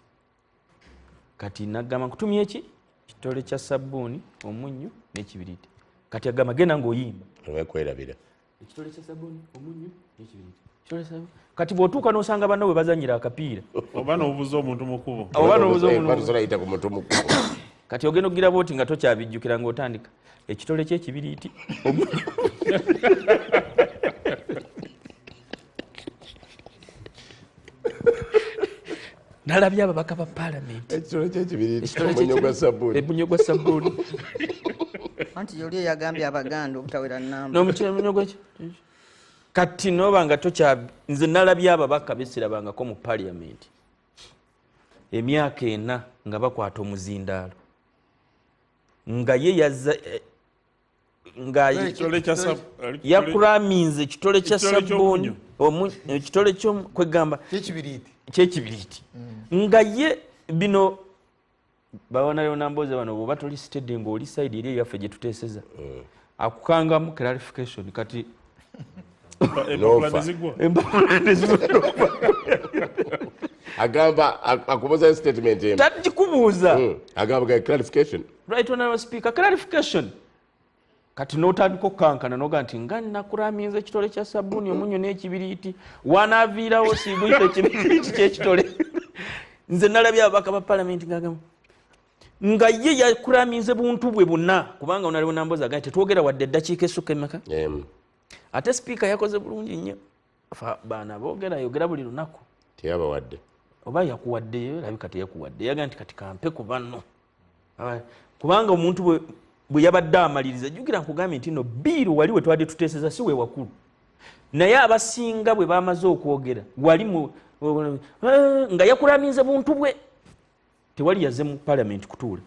kati naggamba nkutumye eki kitole kya sabbuuni omunnyu n'ekibiriti kati agamba genda ng'oyimba olwekwerabira ekitole kya sabbuuni omunnyu n'ekibiriti kati bw'otuuka n'osanga banna bwe bazanyira akapiira oba n'obuuza omuntu mukubo batusolaayita ku muntu mukubo kati ogenda okugira booti nga tokyabijjukira ng'otandika ekitole ky'ekibiriiti nalabye ababaka ba parliament ekitole ky'ekibiriiti omunyo gwa sabbuuni anti yoli eyagambye abaganda obutawera nnamba n'omukinyo gweki kati nobanga tokya nze nalabye ababaka besirabangako mu Parliament emyaka 4 nga bakwata omuzindaalo nga ye yazza nga yakuraminze ekitole kya sabbuuni ekitole kwegamba kyekibiriiti nga ye bino bawonayo Nambooze bano bwoba toli stede ng'oli side eri eyaffe gye tuteeseza akukangamu clarification kati agamba akubuza statement tagikubuuza agamba clarification right honorable speaker clarification kati n'otandika okukankana noga nti nga nakuraminza ekitole kya sabbuuni omunyo n'ekibiriiti wanaaviirawo siibuyita ekibiriiti ky'ekitole nze nalabye ababaka ba Parliament nga ye yakuraminze buntu bwe bonna kubanga onaliwo Nambooze agamba tetwogera wadde eddakiika essuka emeka ate speaker yakoze bulungi nnyo baana boogera yogera buli lunaku teyabawadde oba yakuwaddeyo labika teyakuwadde yaga nti kati kampe ku banno kubanga omuntu bwe yabadde amaliriza jjugira nkugambye nti no biiru wali we twadde tuteeseza si we wakulu naye abasinga bwe bamaze okwogera wali nga yakulaminze buntu bwe tewali yazze mu Parliament kutuula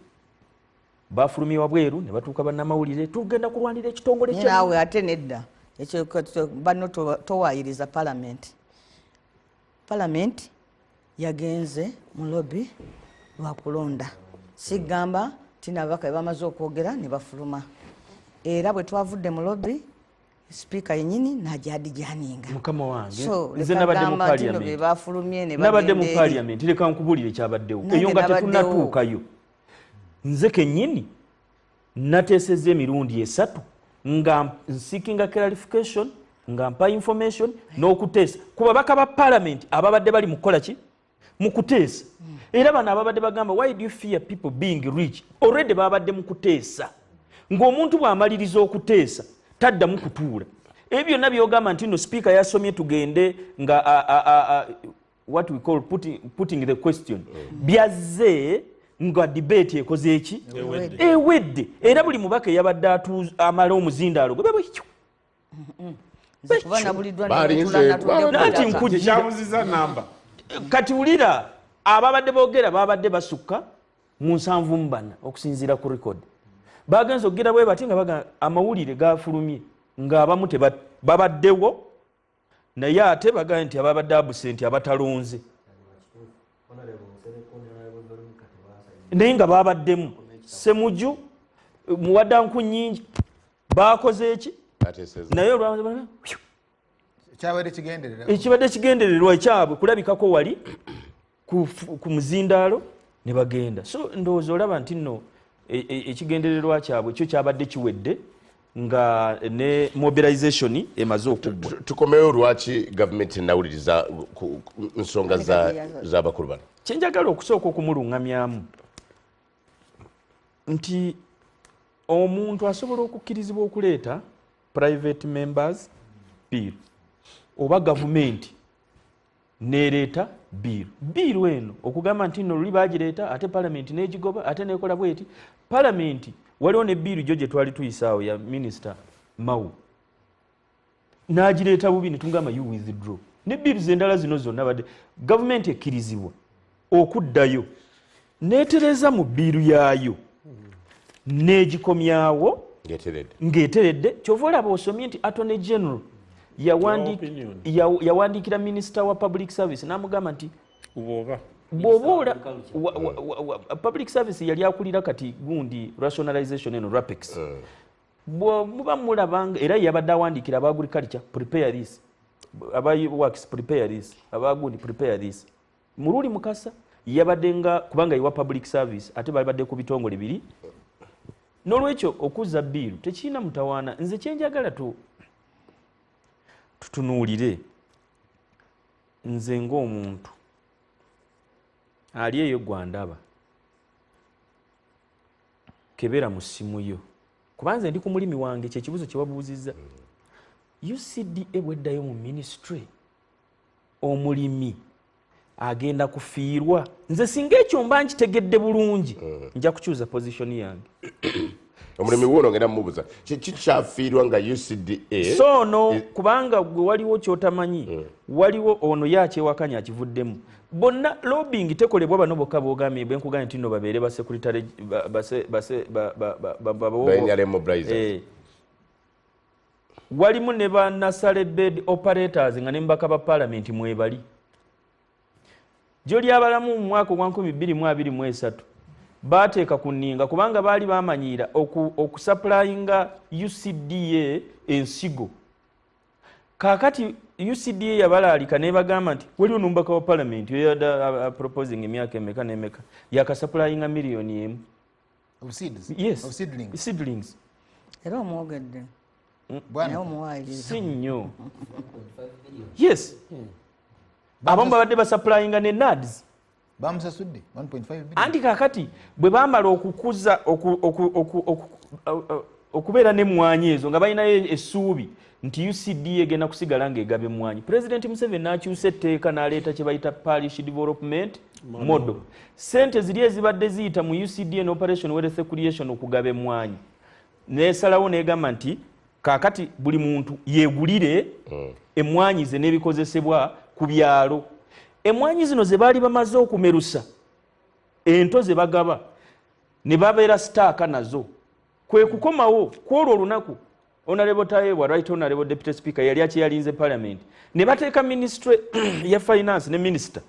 bafulumye wabweru ne batuuka bannamawulire tugenda kulwanira ekitongole naawe ate nedda ekyo banno towayiriza Parliament yagenze mu lobby lwakulonda sigamba tinabaka bamaze okwogera ne bafuluma era bwe twavudde mu lobby speaker yenyini najadijaninga mukama wange nze nabadde mu Parliament bafulumye ne nabadde mu Parliament leka nkubulire kyabaddewo eyo nga tetunatuukayo nze kenyini nateeseza emirundi 3 nga seeking clarification nga mpa information n'okuteesa kuba baka ba Parliament ababadde bali mukola ki mukuteesa era bano ababadde bagamba why do you fear people being rich already babadde mukuteesa ng'omuntu bw'amaliriza okuteesa taddamu kutuula ebyo byonna byogamba nti no speaker yasomye tugende nga what we call putting the question byazze nga debate ekoze eki ewedde era buli mubaka yabadde amala omuzindaalo gwe bwekyo nanti nkujjamuziza namba kati wulira ababadde boogera babadde basukka mu 74 okusinziira ku record bagenza okugera bwe bati nga baga amawulire gafulumye ng'abamu babaddewo naye ate bagambye nti ababadde absent abatalonze naye nga babaddemu Semuju muwaddanku nnyingi bakoze eki naye ekibadde kigendererwa ekyabwe kulabikako wali ku muzindaalo ne bagenda so ndowooza olaba nti nno ekigendererwa kyabwe kyo kyabadde kiwedde nga ne mobilization emaze okuggwa tukomeyo lwaki gavumenti enawuliriza ku nsonga z'abakulu bano kyenjagala okusooka okumulungamyamu nti omuntu asobola okukkirizibwa okuleeta private members bill oba gavumenti nereeta biiru eno okugamba nti nno luli bagireeta ate Parliament negigoba ate nekola bweti Parliament waliwo ne biiru gyo gye twali tuyisaawo ya Minister Mau n'agireeta bubi ne tungamba you withdraw ne biiru z'endala zino zonna badde gavumenti ekkirizibwa okuddayo neetereza mu biiru yaayo negikomyawo ng'eteredde kyova olaba osomye nti Attorney General yawandiikira Minister wa Public Service n'amugamba nti bw'oba public service yali akulira kati gundi rationalization eno rapex muba mulabanga era yabadde awandiikira aba agriculture prepare this aba works prepare this aba gundi prepare this mululi mukasa yabadde nga kubanga yiwa public service ate babadde ku bitongole biri n'olwekyo okuzza biiru tekirina mutawaana nze kyenjagala tutunuulire nze ng'omuntu ali eyo gwandaba kebera mu ssimu yo kubanze ndi ku mulimi wange kyekibuzo kye wabuuzizza UCDA bweddayo mu ministry omulimi agenda kufiirwa nze singa ekyo mba nkitegedde bulungi nja kukyuza position yange omulimi wuno ngenda mubuza kikyafiirwa nga UCDA so no kubanga gwe waliwo kyotamanyi waliwo ono yakyewakanya akivuddemu bonna lobbying tekolebwa bano bokka boogambye benkugambye nti nno babeere basekuritale walimu ne banasale bed operators nga ne mbaka ba parliament mwebali gyoli abalamu mu mwaka gwa 2023 bateeka kuninga kubanga baali bamanyiira okusupplyinga UCDA ensigo kakati UCDA yabalaalika ne bagamba nti waliwo n'omubaka wa parliament yeyada proposing emyaka emeka n'emeka yakasupplyinga miliyoni emu of seeds yes of seedlings era omwogedde bwana si nnyo yes abamu babadde basupplyinga ne nads bamusasudde 1.5 billion anti kakati bwe bamala okukuza okubeera n'emmwanyi ezo nga balinayo essuubi nti UCDA egenda kusigala ng'egaba emmwanyi President Museveni n'akyusa etteeka n'aleeta kye bayita parish development model sente ziri ezibadde ziyita mu UCDA n'operation wealth creation okugaba emmwanyi neesalawo n'egamba nti kakati buli muntu yeegulire emmwanyi ze n'ebikozesebwa ku byalo emmwanyi zino ze baali bamaze okumerusa ento ze bagaba ne babeera sitaaka nazo kwe kukomawo kwolwo olunaku Honorable Tayewa right Honorable Deputy Speaker yali akyalinze Parliament ne bateeka Ministry ya Finance ne Minister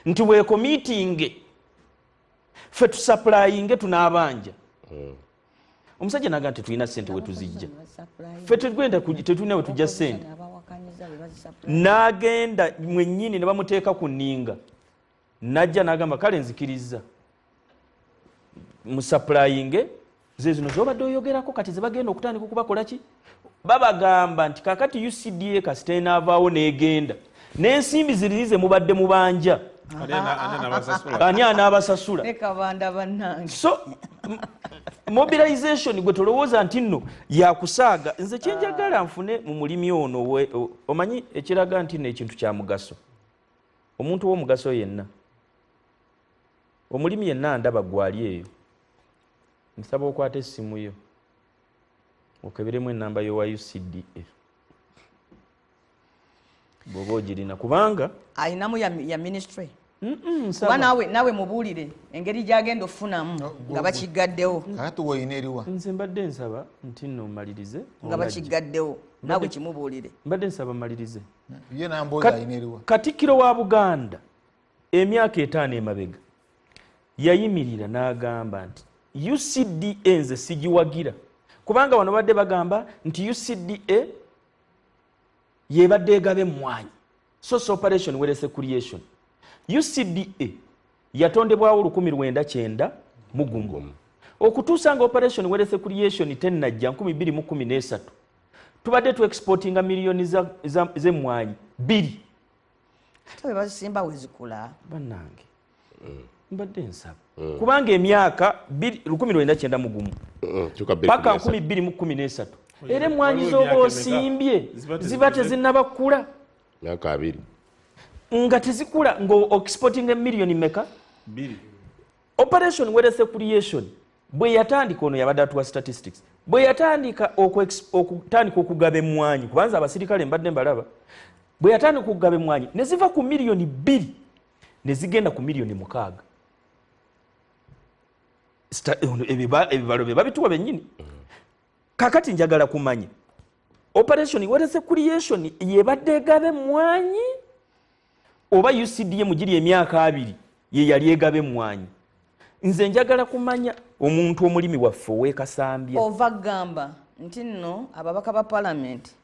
nti weeko meeting fe tusupplyinge tunaabanja omusajja naga nti tulina ssente we tuzijja fe tetugenda tetulina we tujja ssente n'agenda mwennyini ne bamuteeka ku nninga najja n'agamba kale nzikiriza musupplyinge zezino zobadde oyogerako kati zebagenda okutandika okubakola ki babagamba nti kakati UCDA kasite enaavaawo n'egenda n'ensimbi zirize mubadde mubanja ani anaabasasula so mobilization gwe tolowooza nti nno yakusaaga nze kyenjagala nfune mu mulimi ono omanyi ekiraga nti nno ekintu kya mugaso omuntu w'omugaso yenna omulimi yenna ndaba gwali eyo nsaba okwata essimu yo okeberemu ennamba y'owa UCDA bw'oba ogirina kubanga ayinamu ya ministry kuba nawe mubuulire engeri gyagenda ofunamu nga bakigaddewo kakati woyina eriwa nze mbadde nsaba nti nno mmalirize nga bakigaddewo nawe kimubuulire mbadde nsaba mmalirize ye Nambooze ayina eriwa Katikkiro wa Buganda emyaka 5 emabega yayimirira n'agamba nti UCDA nze sigiwagira kubanga wano badde bagamba nti UCDA yebadde egaba emmwanyi source operation wealth creation UCDA yatondebwawo 1990 mugungu okutuusa nga operation wealth creation tennajja 2013 tubadde tu exportinga miliyoni z'emmwanyi 2 ate bazisimba wezikula bannange mbadde nsaba kubanga emyaka 1990 mugumu paka 2013 era emmwanyi z'oba osimbye ziba tezinnabakula myaka 2 nga tezikula ng'oexporting emiliyoni meka 2 operation wealth creation bwe yatandika ono yabadde atuwa statistics bwe yatandika okutandika okugaba emmwanyi kubanza abasirikale mbadde mbalaba bwe yatandika okugaba emmwanyi ne ziva ku miliyoni 2 ne zigenda ku miliyoni 6 ebibalo bye babituwa bennyini kakati njagala kumanya operation wealth creation yebadde egaba emmwanyi oba UCDA mugiri emyaka 2 ye yali egaba emmwanyi nze njagala kumanya omuntu omulimi waffe ow'ekasambya ova gamba nti nno ababaka ba Parliament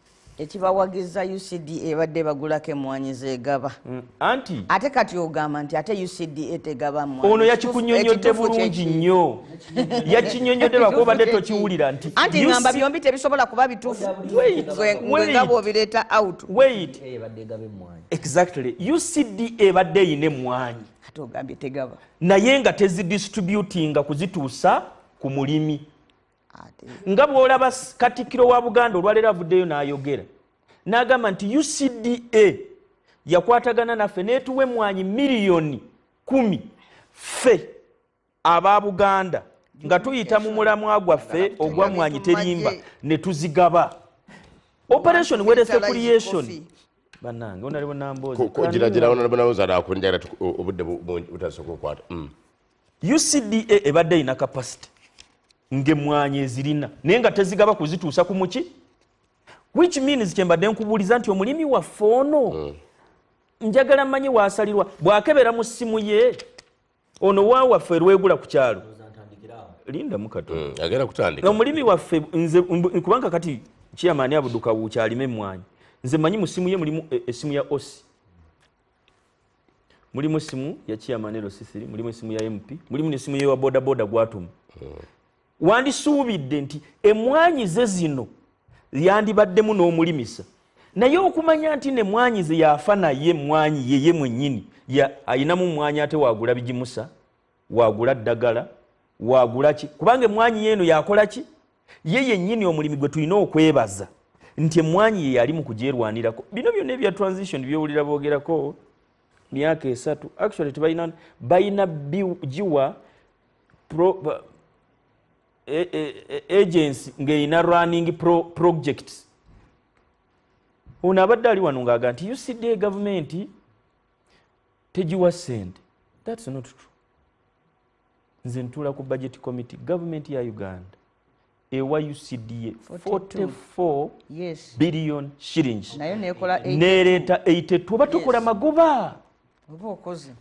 ekibawagiza UCDA badde bagulako emmwanyi zegaba anti ate kati ogamba nti ate UCDA tegaba mmwanyi ono yakikunyonyodde bulungi nnyo yakinyonyodde lwako obadde tokiwulira nti anti ngamba byombi tebisobola kuba bituufu nga bw'obireeta out wait ebadde egaba emmwanyi exactly UCDA ebadde eyina emmwanyi ate ogambye tegaba naye nga tezidistributinga kuzituusa ku mulimi ate nga bw'olaba Katikkiro wa Buganda olwaleero avuddeyo n'ayogera n'agamba nti UCDA yakwatagana naffe n'etuwa emmwanyi miliyoni 10 ffe aba Buganda nga tuyita mu mulamwa gwaffe ogwa mwanyi terimba ne tuzigaba operation where reconciliation banange onaliwo Nambooze kugira Nambooze akunjira obudde butasoka okwata UCDA ebadde ina capacity nge mwanyi ezirina naye nga tezigaba kuzituusa ku muki which means kyembadde nkubuuliza nti omulimi waffe ono njagala mmanyi waasalirwa bw'akebera mu ssimu ye ono waawaffe lwegula ku kyalo linda mukato agenda kutandika omulimi waffe nze kubanga kati chairman abuduka wukyalime mwanyi nze manyi mu ssimu ye mulimu essimu ya OSI mulimu essimu ya chairman LC3 mulimu essimu ya MP mulimu n'essimu ye wa boda boda gwatuma wandisuubidde nti emwanyi ze zino yandibaddemu n'omulimisa naye okumanya nti ne mwanyi ze yafa naye mwanyi yeye mwennyini ayinamu mwanyi ate waagula bigimusa waagula ddagala waagula ki kubanga emwanyi yeeno yakola ki ye yennyini omulimi gwe tulina okwebaza nti emwanyi ye yali mu kugyerwanirako bino byonna ebya transition byowulira boogerako myaka 3 actually tebalina giwa agency ng'erina running projects ono abadde ali wano ng'aga nti UCDA government tegiwa sente. That's not true. Nze ntuula ku budget committee government ya Uganda ewa UCDA 44 yes. billion shillings nereeta 82 oba tukola magoba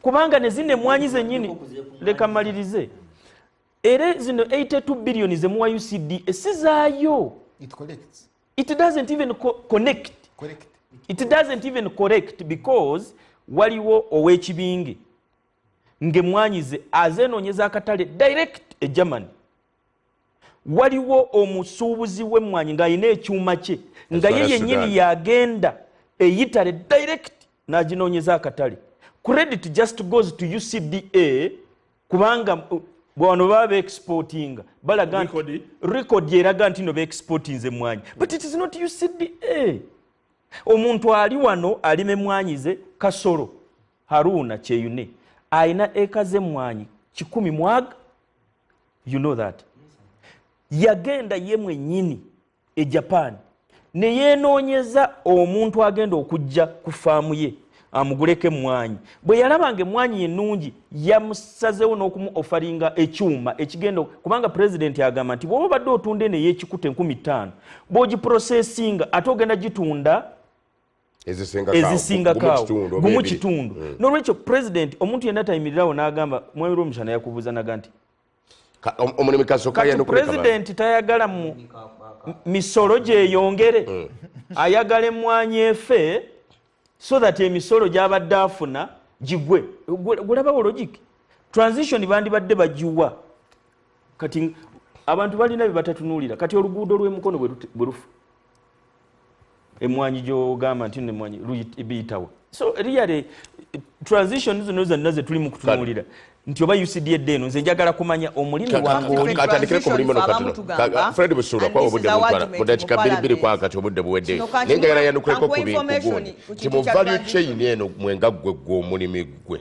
kubanga ne zino emwanyi zennyini leka malirize era zino 82 billion ze muwa UCDA sizaayo. It doesn't even connect. It doesn't even correct because waliwo ow'ekibinge ng'emwanyize azeenoonyeza akatale direct e Germany. Waliwo omusuubuzi w'emmwanyi ng'alina ekyuma kye nga ye yennyini yagenda eyitale direct n'aginoonyeza akatale. Credit just goes to UCDA kubanga bwano baba exportinga balaga nti record eraga nti no be exporting emmwanyi but it is not UCDA. Omuntu ali wano alime mmwanyize Kasoro Haruna Kyeyune aina eka z'emmwanyi 10 mwaga. You know that. Yagenda ye mwennyini e Japan ne yeenoonyeza omuntu agenda okujja ku faamu ye amuguleko emmwanyi. Bwe yalabanga emmwanyi ennungi yamusazeewo n'okumu ofaringa ekyuma ekigenda kubanga president yagamba nti bw'oba badde otunda eno ey'ekikuta 15,000 bw'ogiprocesinga ate ogenda gitunda ezisingakaawo gumu kitundu. N'olwekyo president omuntu yenna tayimirirawo n'agamba mwami omushana yakubuuza naga nti omulimi kasoka president tayagala mu misolo gyeyongere ayagala emmwanyi efe so that emisolo gy'abadde afuna gigwe. Gulabawo logic transition bandibadde bagiwa kati abantu balina bye batatunuulira kati oluguudo lw'emukono bwe lufa emmwanyi gy'ogamba nti n'emmwanyi biyitawo. So really transition zino zonna ze tuli mu kutunuulira nti oba UCDA ddeno nze njagala kumanya omulimi wange oli katandikire ku mulimo nokatono Fred Busura kwa obudde butwala mudakika 2 kwa kati obudde buwedde naye njagala yandukuleko ku bintu nti mu value chain eno mwenga gwe omulimi gwe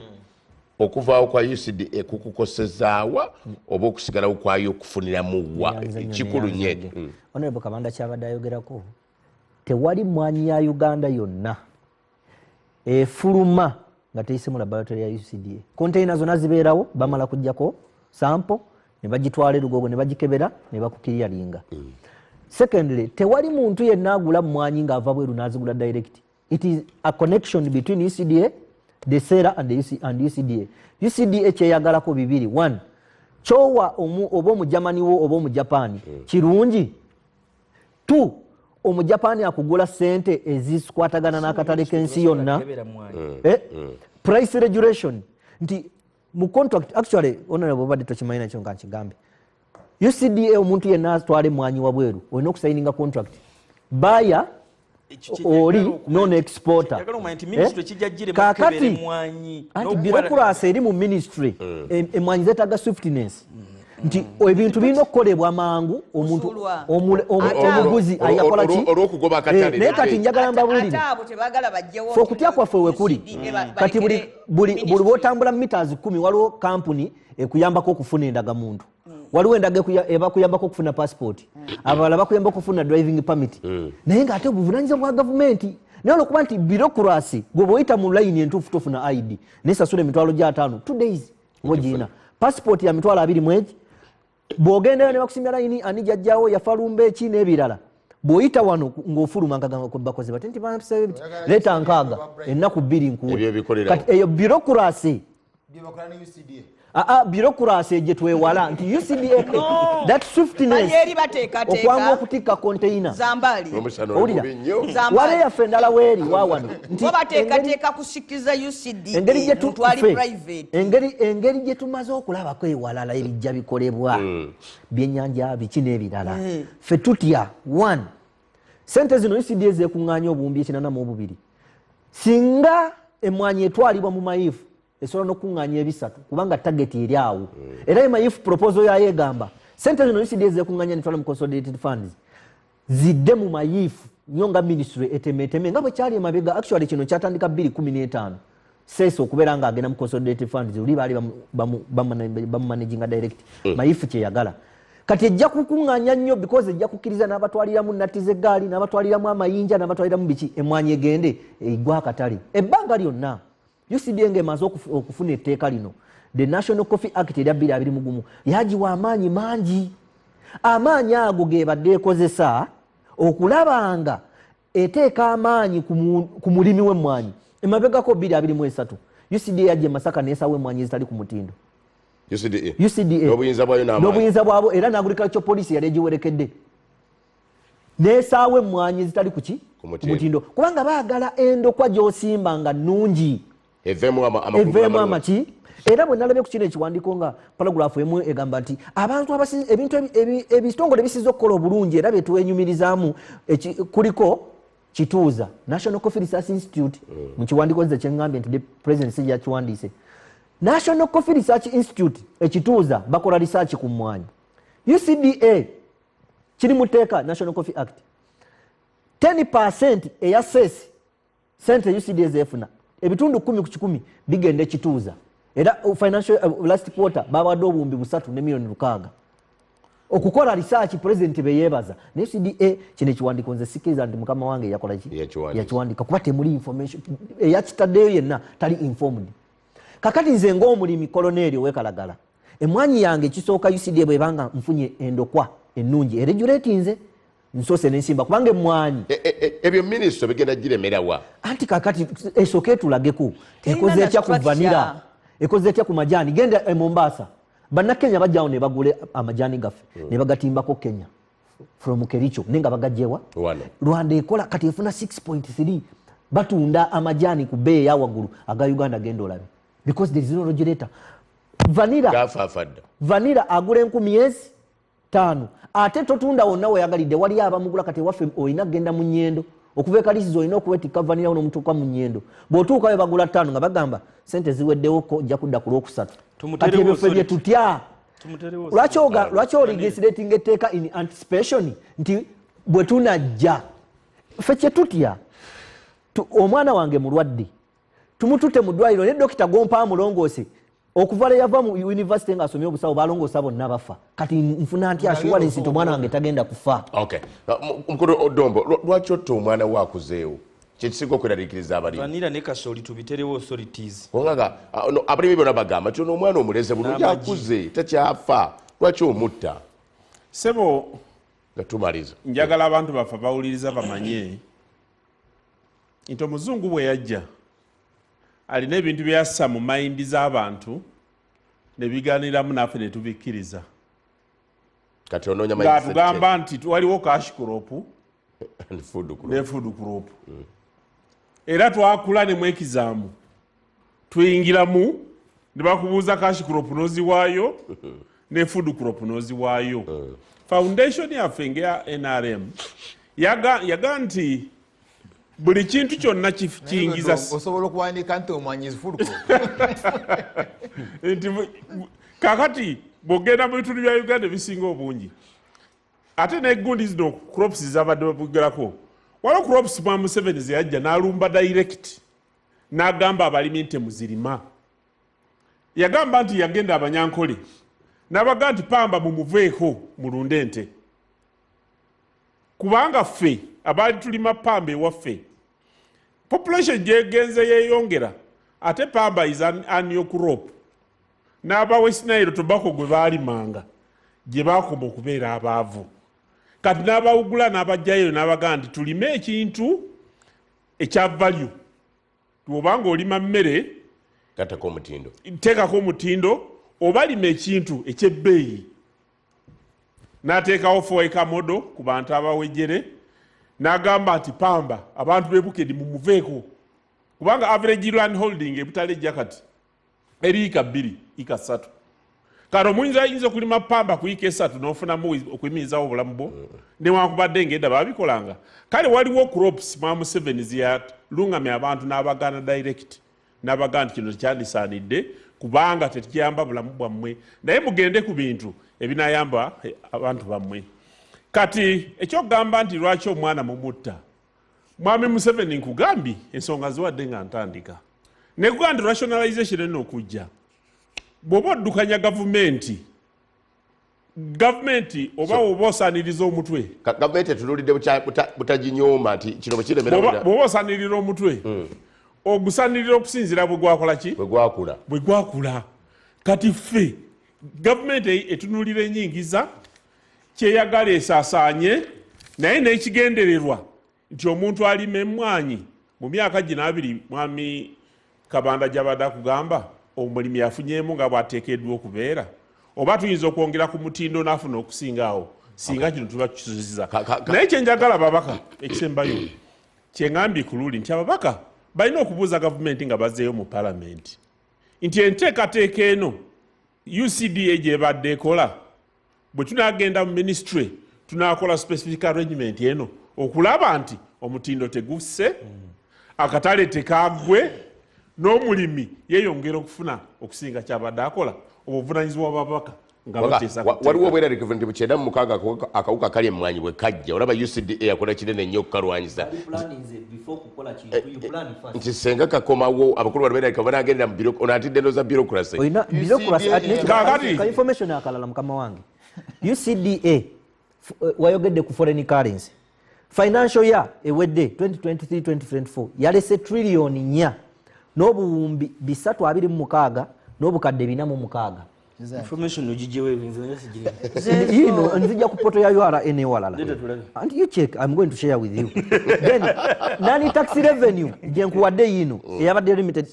okuvaawo kwa UCDA kukukosezaawa oba okusigalawo kwayo okufuniramu wa kikulu nnyo. Honorable Kabanda kyabadde ayogerako tewali mmwanyi ya Uganda yonna efuluma nga teyise mu laboratory ya UCDA. Container zonna zibeerawo bamala kujjako sample ne bagitwala erugogo ne bagikebera ne bakukiriyalinga. Secondly, tewali muntu yenna agula mmwanyi ng'ava bweru n'azigula direct. It is a connection between UCDA, the seller and UCDA. UCDA kyeyagalako bibiri. 1. Kyowa oba omujamani wo oba omujapani kirungi. 2. Omujapani akugula sente ezisikwatagana n'akatale k'ensi yonna. Price regulation nti mu contract actually honorable badde tokimanyi nakyo nga nkigambe UCDA omuntu yenna atwala emmwanyi wabweru olina okusayininga contract buyer oli non exporter kakati anti bureaucracy eri mu ministry emmwanyi zeetaaga swiftness nti ebintu birina okukolebwa mangu omuntu omuguzi ayakola ki naye kati njagala mbabuulire fe okutya kwaffe wekuli kati buli bwotambula meters 10 waliwo kampuni ekuyambako okufuna endagamuntu waliwo endage ebakuyambako okufuna passport abalala bakuyamba okufuna driving permit naye ng'ate obuvunanyizibwa bwa gavumenti naye olwokuba nti bureaucracy gwe bw'oyita mu layini entuufu tofuna id nesasula emitwalo gya 5 2 days wogina passport ya mitwalo 2 mwezi bw'ogendayo ne bakusimya layini ani jajjawo yafalumba eki n'ebirala bw'oyita wano ng'ofuluma bakoze bati nti leeta nkaaga ennaku 2 nkuwe kati eyo bureaucracy bureaucracy gye twewala nti UCDA that swiftness okwanga okutikka container owulira wale yaffe endala weeri wawano nti bateekateeka kusikiriza UCDA engeri gye tumaze okulabako ewalala ebijja bikolebwa byennyanja biki n'ebirala ffe tutya 1 sente zino UCDA zeekuŋŋaanya obuwumbi 82 singa emmwanyi etwalibwa mu mayifu esobola n'okuŋŋaanya 3 kubanga target eri awo era emayifu proposal yayo egamba sente zino UCDA zeekuŋŋaanya netwala mu consolidated funds zidde mu mayifu nnyo nga ministry etemeteme nga bwe kyali emabega actually kino kyatandika 2015 seso okubeera ng'agenda mu consolidated funds oli baali bamumanaging direct mayifu kyeyagala kati ejja kukuŋŋaanya nnyo because ejja kukkiriza n'abatwaliramu nnatti z'eggaali n'abatwaliramu amayinja n'abatwaliramu biki emmwanyi egende egwa akatale ebbanga lyonna UCDA ng'emaze okufuna etteeka lino the National Coffee Act erya 2021 yagiwa amaanyi mangi amaanyi ago ge badde ekozesa okulaba nga eteeka amaanyi ku mulimi w'emmwanyi emabegako 2023 UCDA yajja Masaka n'esawa emmwanyi ezitali ku mutindo UCDA n'obuyinza bwabo era n'agriculture policy yali egiwerekedde n'esaawa emmwanyi ezitali ku mutindo kubanga baagala endokwa gy'osimba nga nnungi eveemu amaki era bwe nalabye ku kino ekiwandiiko nga paragraph emu egamba nti abantu ebintu ebitongole bisinza okukola obulungi era betwenyumirizaamu kuliko kituuza National Coffee Research Institute mu kiwandiiko nze kyengambye nti the president si yakiwandiise National Coffee Research Institute ekituuza bakola research ku mmwanyi UCDA kiri mu tteeka National Coffee Act 10% eya sente UCDA zeefuna ebitundu 10 ku 100 bigenda ekituuza era financial last quarter bawadde obuwumbi 3 ne million 6 okukola research president beyebaza ne UCDA kino ekiwandiiko nze sikiriza nti mukama wange yakola yakiwandika kuba temuli information eyakitaddeyo yenna tali informed kakati nze ng'omulimi koloneri owekalagala emmwanyi yange ekisooka UCDA bwebanga nfunye endokwa ennungi eregulatinze nsose n'ensimba kubanga emmwanyi ebyo minisitule bigenda giremerawa anti kakati esooke tulageko ekoze etya ku vanira ekoze etya ku majaani genda e Mombasa bannakenya bajjawo ne bagule amajaani gaffe ne bagatimbako Kenya from Kericho nenga bagajjewa Rwanda ekola kati efuna 6.3 batunda amajaani ku beeyi ya waggulu aga Uganda genda olabe because there is no regulator vanira agula 10,500 ate totunda wonna weyagalidde wali abamugula kati waffe oyina genda mu nnyendo okuva ekalisizo olina okuwetika vanira ono omutuuka mu nnyendo bw'otuukayo bagula 5 nga bagamba sente ziweddewo ojja kudda ku lwokusatu kati ebyo ffe bye tutya lwaki oligisirating etteeka in anticipation nti bwe tunajja ffe kye tutya omwana wange mulwadde tumutute mu ddwaliro ne dokita gompa mulongoose okuva yava mu university ng'asomye obusawo balongoosa bonna bafa kati nfuna ntya assurance nti omwana wange tagenda kufa mukulu Odombo lwaki otta omwana waakuzeewo kyekisinga okweraliikiriza abalimi vanira ne kasooli tubiterewo authorities kubanga abalimi bonna bagamba nti ono omwana omuleze bulungi akuze takyafa lwaki omutta sebo nga tumaliza njagala abantu baffe bawuliriza bamanye nti omuzungu bwe yajja alina ebintu byassa mu mayindi z'abantu ne biganiramu naffe ne tubikkiriza kati onoonya ng'atugamba nti waliwo cash crop ne food crop era twakula ne mwekizaamu tuyingiramu ne bakubuuza cash crop n'oziwaayo ne food crop n'oziwaayo foundation yaffe ngeya NRM yaga nti buli kintu kyonna kiyingiza osobola okuwandiika nti omwanyizi fuluko nti kakati bw'ogenda mu bitundu bya Uganda ebisinga obungi ate n'eggundi zino crops zabadde babugerako waliwo crops mwa Museveni ze yajja n'alumba direct n'agamba abalimi nti muzirima yagamba nti yagenda abanyankole nabaga nti pamba mumuveeko mulunde ente kubanga ffe abaali tulima pamba ewaffe population gyegenze yeeyongera ate pamba is an annual crop n'aba West Nile tobacco gwe baalimanga gye baakoma okubeera abaavu kati n'abawugula n'abajjayo n'abaga nti tulime ekintu ekya value obanga olima mmere teekako omutindo oba lima ekintu ekyebbeeyi n'ateekawo foeka modo ku bantu abawejjere n'agamba nti pamba abantu b'ebukedi mumuveeko kubanga average land holding ebutale ejja kati eri ika 2 ika 3 kati omuyinza ayinza okulima pamba ku ika 3 n'ofunamu okuyimirizawo obulamu bwo newankubadde ng'edda baabikolanga kale waliwo crops mwamu 7 ziyalungamya abantu n'abagana direct n'abaga nti kino tekyandisaanidde kubanga tekiyamba bulamu bwammwe naye mugende ku bintu ebinayamba abantu bammwe kati ekyokugamba nti lwaki omwana mumutta mwami Museveni nkugambye ensonga ziwadde nga ntandika nekuga nti rationalization eno okujja bw'oba oddukanya gavumenti oba oba osaaniriza omutwe gavumenti etululidde butaginyooma nti kino bwekiremera bw'oba osaanirira omutwe ogusaanirira okusinzira bwe gwakola ki bwe gwakula kati ffe gavumenti etunulira enyingiza kyeyagala esaasaanye naye n'ekigendererwa nti omuntu alima emmwanyi mu myaka gino 2 mwami Kabanda gy'abadde akugamba omulimi afunyemu nga bw'ateekeddwa okubeera oba tuyinza okwongera ku mutindo n'afuna okusingaawo singa kino tuba kisuziza naye kyenjagala babaka ekisembayo kyeŋambye ku luli nti ababaka balina okubuuza gavumenti nga bazzeeyo mu palamenti nti enteekateeka eno UCDA gyebadde ekola bwe tunagenda mu ministry tunakola specific arrangement eno okulaba nti omutindo tegusse akatale tekagwe n'omulimi yeeyongera okufuna okusinga kyabadde akola obuvunanyizibwa bw'ababaka nga bateesa waliwo obweralikivu nti bukyenda mu mukaaga akawuka kali emmwanyi bwe kajja olaba UCDA yakola kinene nnyo okukalwanyisa nti senga kakomawo abakulu balweralika banagendera onatidde ndo za bureaucracy information akalala mukama wange UCDA wayogedde ku foreign currency financial year ewedde 2023-2024 yalese trillioni 4 n'obuwumbi 326 n'obukadde 406 information ogijewe yino nzija ku poto ya URN walala and you check I'm going to share with you then nani tax revenue jenkuwadde yino eyabadde limited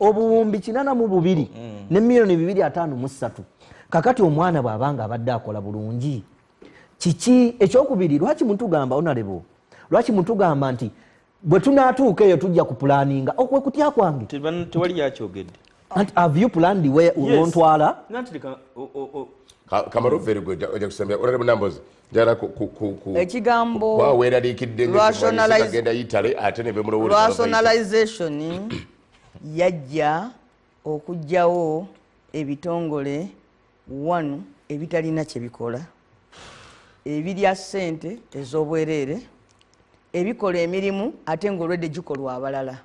obuwumbi 82 ne milioni 253 kakati omwana bw'abanga abadde akola bulungi kiki ekyokubiri lwaki mutugamba honorable lwaki mutugamba nti bwe tunaatuuka eyo tujja ku planninga okwe kutya kwange tewali yakyogedde and have you planned where ulontwala Kamaru very good oja kusembya honorable Nambooze jara ekigambo waweraliikidde ngenda Italy ate ne bemulowooza rationalization yajja okujjawo ebitongole wano ebitalina kye bikola ebirya ssente ez'obwereere ebikola emirimu ate ng'olwedde gikolwa abalala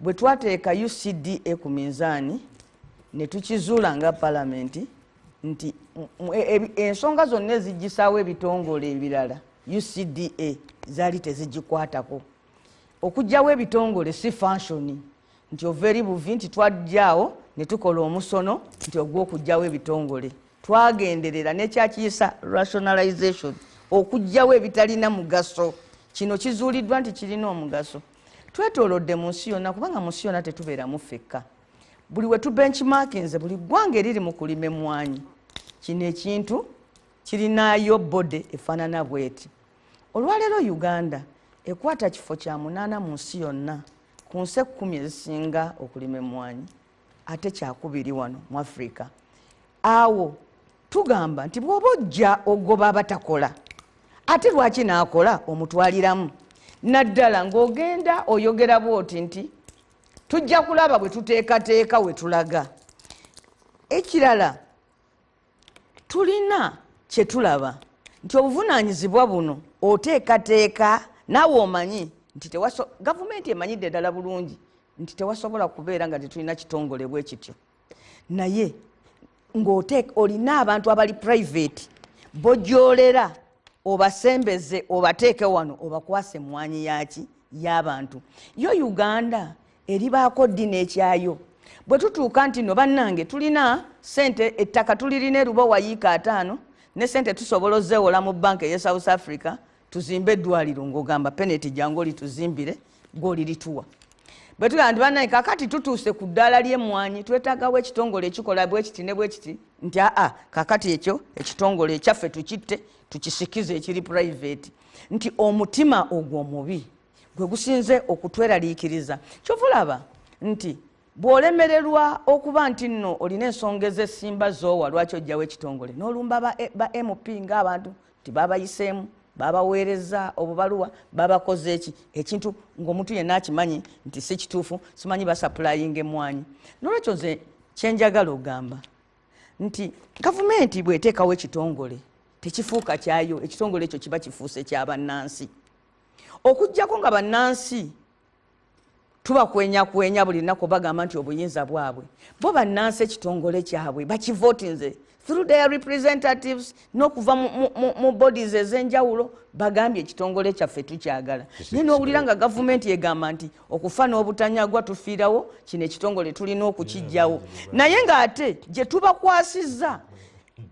bwe twateeka UCDA ku minzaani ne tukizuula nga palamenti nti ensonga zonna ezigisaawo ebitongole ebirala UCDA zaali tezigikwatako okujjawo ebitongole si function nti overi buvi nti twajjaawo ne tukola omusono nti ogw'okujjawo ebitongole twagenderera nekyakiyisa rationalization okujjawo ebitalina mugaso kino kizuuliddwa nti kirina omugaso twetoolodde mu nsi yonna kubanga mu nsi yonna tetubeeramu ffekka buli we tubenchmarkinze buli ggwanga eriri mu kulima emmwanyi kino ekintu kirinayo bode efaanana bweti olwaleero Uganda ekwata kifo kya 8 mu nsi yonna ku nsi 10 ezisinga okulima emmwanyi ate kyakubiri wano mu Africa awo tugamba nti bw'oba ojja ogoba abatakola ate lwaki naakola omutwaliramu naddala ng'ogenda oyogera bwoti nti tujja kulaba bwe tuteekateeka we tulaga ekirala tulina kye tulaba nti obuvunaanyizibwa buno oteekateeka naawe omanyi nti gavumenti emanyidde ddala bulungi nti tewasobola kubeera nga tetulina kitongole bwe kityo naye olina abantu abali private bojolera obasembeze obateeke wano obakwase emmwanyi yaki y'abantu yo Uganda eribaako ddina ekyayo bwe tutuuka nti no bannange tulina sente ettaka tulirina erubo wayiika 5 ne sente tusobola ozeewola mu banka ye South Africa tuzimbe eddwaliro ng'ogamba peneti jangu olituzimbire gw'olirituwa bwe tugamba nti bannange kakati tutuuse ku ddaala ly'emmwanyi twetaagawo ekitongole ekikola bwe kiti ne bwe kiti nti kakati ekyo ekitongole ekyaffe tukitte tukisikize ekiri private nti omutima ogwo omubi gwe gusinze okutweraliikiriza kyovulaba nti bw'olemererwa okuba nti nno olina ensonga ez'essimba zoowa lwaki ojjawo ekitongole n'olumba ba MP ng'abantu nti babayiseemu babaweereza obubaluwa babakoze eki ekintu ng'omuntu yenna akimanyi nti si kituufu simanyi basaplayinga emmwanyi n'olwekyo nze kyenjagala ogamba nti gavumenti bw'eteekawo ekitongole tekifuuka kyayo ekitongole ekyo kiba kifuuse ky'abannansi okuggyako nga bannansi tubakwenya buli lunaku bagamba nti obuyinza bwabwe bo bannansi ekitongole kyabwe bakivotinze through their representatives n'okuva mu bodies ez'enjawulo bagambye ekitongole kyaffe tukyagala naye n'owulira nga gavumenti egamba nti okufa n'obutanyagwa tufiirawo kino ekitongole tulina okukijjawo naye ng'ate gye tubakwasizza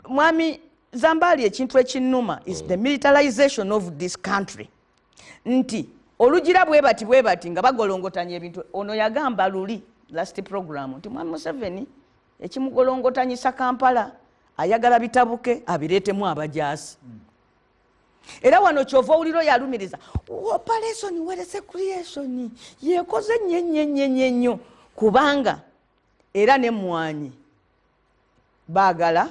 mwami Zambali ekintu ekinnuma is the militarization of this country nti olugira bwe bati nga bagolongotanya ebintu ono yagamba luli last program nti mwami Museveni ekimugolongotanyisa Kampala ayagala bitabuke abireetemu abajaasi era wano kyova owuliro yalumiriza operation werese creation yekoze nnyo kubanga era n'emmwanyi baagala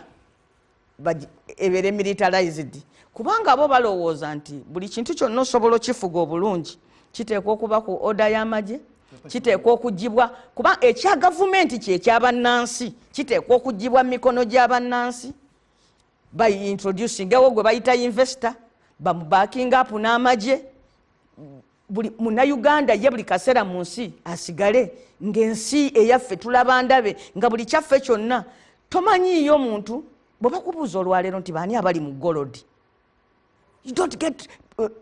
ebere militarized kubanga bo balowooza nti buli kintu kyonna osobola okifuga obulungi kiteekwa okuba ku oda y'amagye kiteekwa okugibwa kuba ekya gavumenti kyekyabannansi kiteekwa okugibwa mu mikono gy'abannansi introducingewo gwe bayita investor bamubacking up n'amagye buli munnayuganda ye buli kaseera mu nsi asigale ng'ensi eyaffe tulaba ndabe nga buli kyaffe kyonna tomanyiiyo muntu bwe bakubuuza olwaleero nti baani abali mu golodi you don't get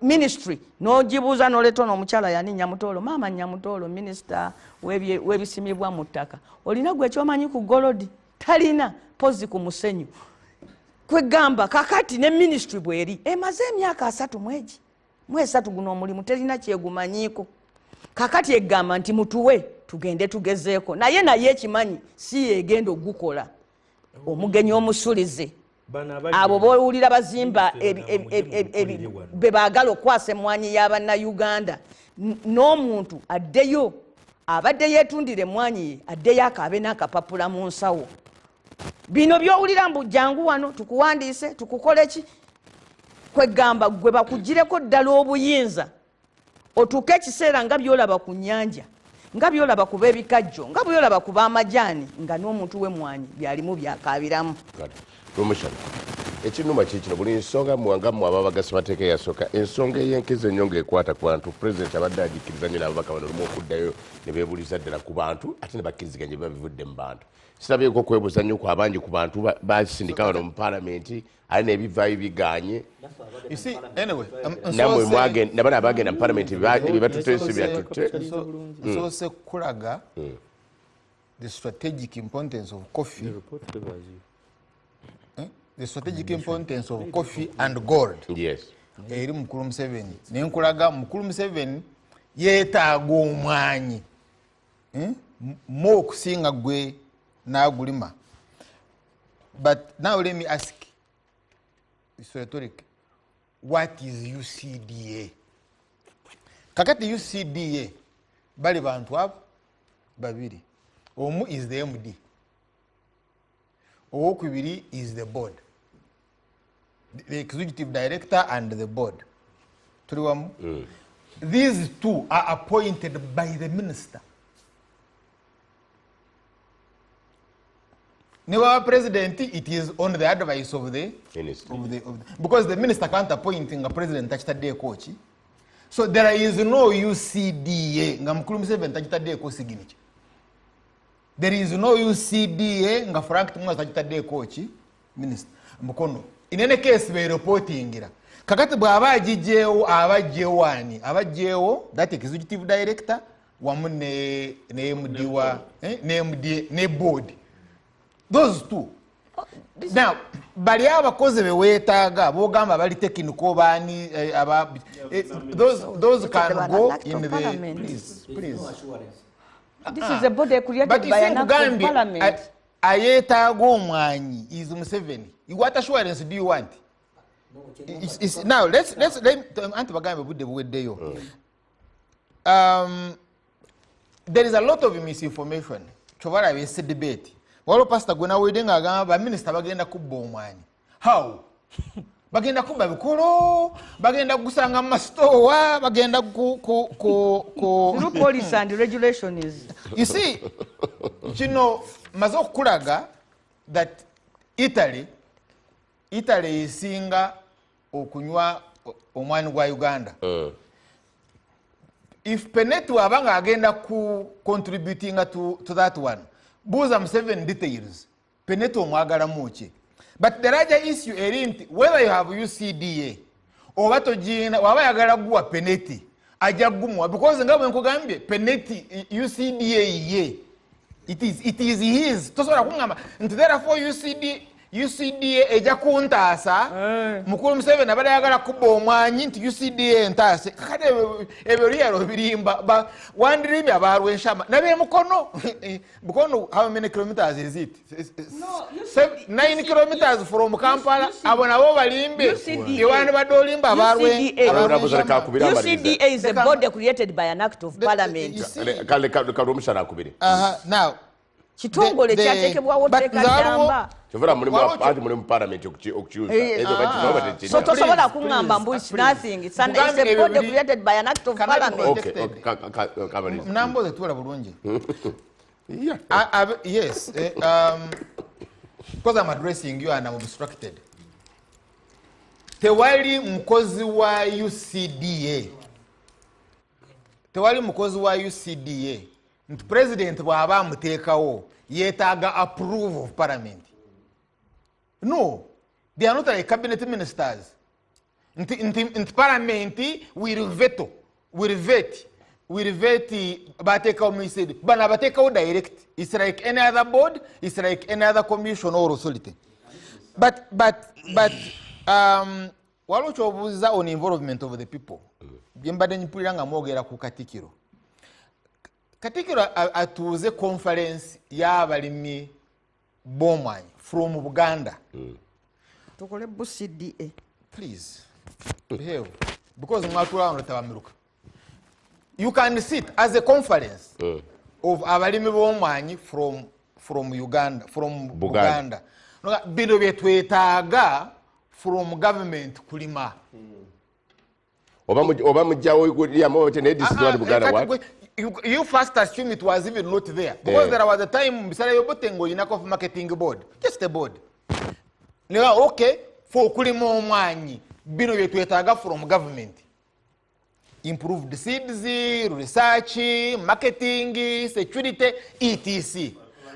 ministry n'ogibuuza n'oleeta n'omukyala yani Nyamutoolo maama Nyamutoolo minisita w'ebisimibwa mu ttaka olina gwe ekyomanyi ku golodi talina pozi ku musenyu kwegamba kakati ne ministry bweri emaze emyaka 3 mwezi guno omulimu terina kyegumanyiiko kakati egamba nti mutuwe tugende tugezeeko naye ekimanyi si yegenda ogukola omugenyi omusulize abo bowulira bazimba be baagala okwasa emmwanyi y'abannayuganda n'omuntu addeyo abadde yeetundira emmwanyi ye addeyo akaabe n'akapapula mu nsawo bino byowulira mbu jangu wano tukuwandiise tukukole ki kwegamba gwe bakugireko ddala obuyinza otuuke ekiseera nga byolaba ku nnyanja nga byolaba ku b'ebikajjo nga byolaba ku b'amajaani nga n'omuntu w'emmwanyi byalimu byakaabiramu Promotion. Ekinuma kikino buli nsonga muwangamu ababagasi bateeke yasooka ensonga ey'enkeza ennyo ng'ekwata ku bantu pulezidenti abadde agikkiriza nnyo n'ababaka bano olumu okuddayo ne beebuuliza ddala ku bantu ate ne bakkiriziganya biba bivudde mu bantu sirabyeko okwebuuza nnyo ku abangi ku bantu basindika bano mu paalamenti ali n'ebivaayo biganye nammwe nabana abagenda mu paalamenti bebatuteese byatutte nsoose kulaga the strategic importance of coffee the strategic importance of coffee and gold. Yes. Eri mukulu Museveni. Nenkulaga mukulu Museveni yeetaaga omwanyi. Mo okusinga gwe n'agulima. But now let me ask, it's rhetoric, what is UCDA? Kakati UCDA bali bantu abo babiri. Omu is the MD. Owokubiri is the board, the executive director and the board. These two are appointed by the minister. Never president, it is on the advice of the minister. Because the minister can't appoint a president day coach. So there is no UCDA. there is no UCDA nga Frank Tumwaza kitadde coach minister mukono in any case be reportingira kakati bwaba agijewo abajewani abajewo that executive director wamu ne MD wa ne MD ne board those two now bali abakozi bewetaaga bogamba bali technical bani those can go in the please this is a body created by an act of parliament. Ayetaaga omwanyi is Museveni. What assurance do you want? It's now let's anti bagambe budde buweddeyo. There is a lot of misinformation. Chovala bese debate. Walo pastor gwe nawedenga agamba minister bagenda kubba omwanyi. How? Bagenda kubba bikolo, bagenda gusanga mu store, bagenda Through policy and regulation is. You see, maze okulaga that Italy esinga okunywa omwani gwa Uganda. If Penetu abanga agenda ku contributing to that one, buuza mu 7 details. Penetu omwagala muki. But the larger issue is whether you have UCDA or what waba yagala guwa peneti ajagumwa because nga bwe nkugambye peneti UCDA ye it is his tosobola kungamba nti therefore UCDA eja kuntaasa mukulu Museveni abadde ayagala kubba omwanyi nti UCDA entaase kakati ebyo lyalo birimba wandirimbi abalwenshama nabe mukono bukono how many kilometers is it? 9 kilometers from Kampala abo nabo balimbe iwani badolimba abalwenshama. UCDA is a body created by an act of parliament. Now kitongole kyatekebwawo tekadamba Chovera mulimu parliament okukyusa ezo bakino so tosobola kungamba mbu it's nothing it's a body created by an act of parliament. Nambooze tuwala bulungi. Yes, because I'm addressing you and I'm obstructed. Tewali mukozi wa UCDA nti president bwaba amuteekawo yeetaaga approve of parliament. No, they are not like cabinet ministers. Nti parliament will vet batekawo minister bana batekawo direct. It's like any other board, it's like any other commission or authority. But waliwo kyobuuza on involvement of the people. Byembadde mpulira nga mwogera ku Katikkiro. Katikkiro atuuze conference y'abalimi b'omwanyi from Buganda. Tukole UCDA. Please behave because mwatula ono tabamiruka. You can sit as a conference of abalimi b'omwanyi from Uganda, from Buganda. Bino byetwetaaga from government kulima. Oba mujjawo lyamu ne disitulikiti Buganda what? You first assume it was even not there because there was a time Bisara Yobotengo Yinakof Marketing Board, just a board. Now, okay, for kulima omwanyi bino byetwetaaga from government. Improved seeds, research, marketing, security, etc.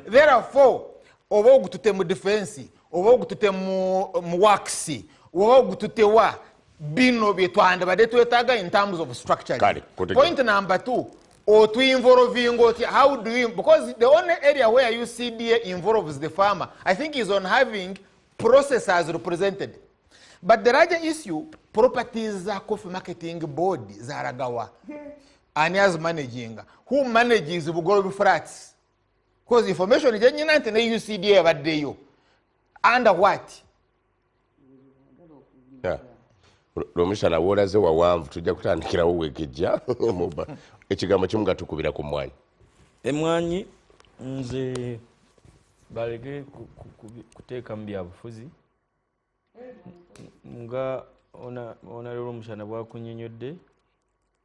Therefore, oba ogutute mu defense, oba ogutute mu works, oba ogutute wa bino byetwanda bade twetaaga in terms of structure. Point number 2. Or to involve how do you, because the only area where UCDA involves the farmer, I think, is on having processors represented. But the larger issue, properties coffee marketing board zaragawa. And as managing. Who manages Bugolobi flats? Because information is not in the UCDA but they under what? Yeah. Romishala woraze wawanvu tujja kutandikirawo wekejja muba ekigambo kimu gatukubira ku mwanyi. Emwanyi nze balege kuteeka mu byabufuzi nga ona lero omushana bwakunnyonnyodde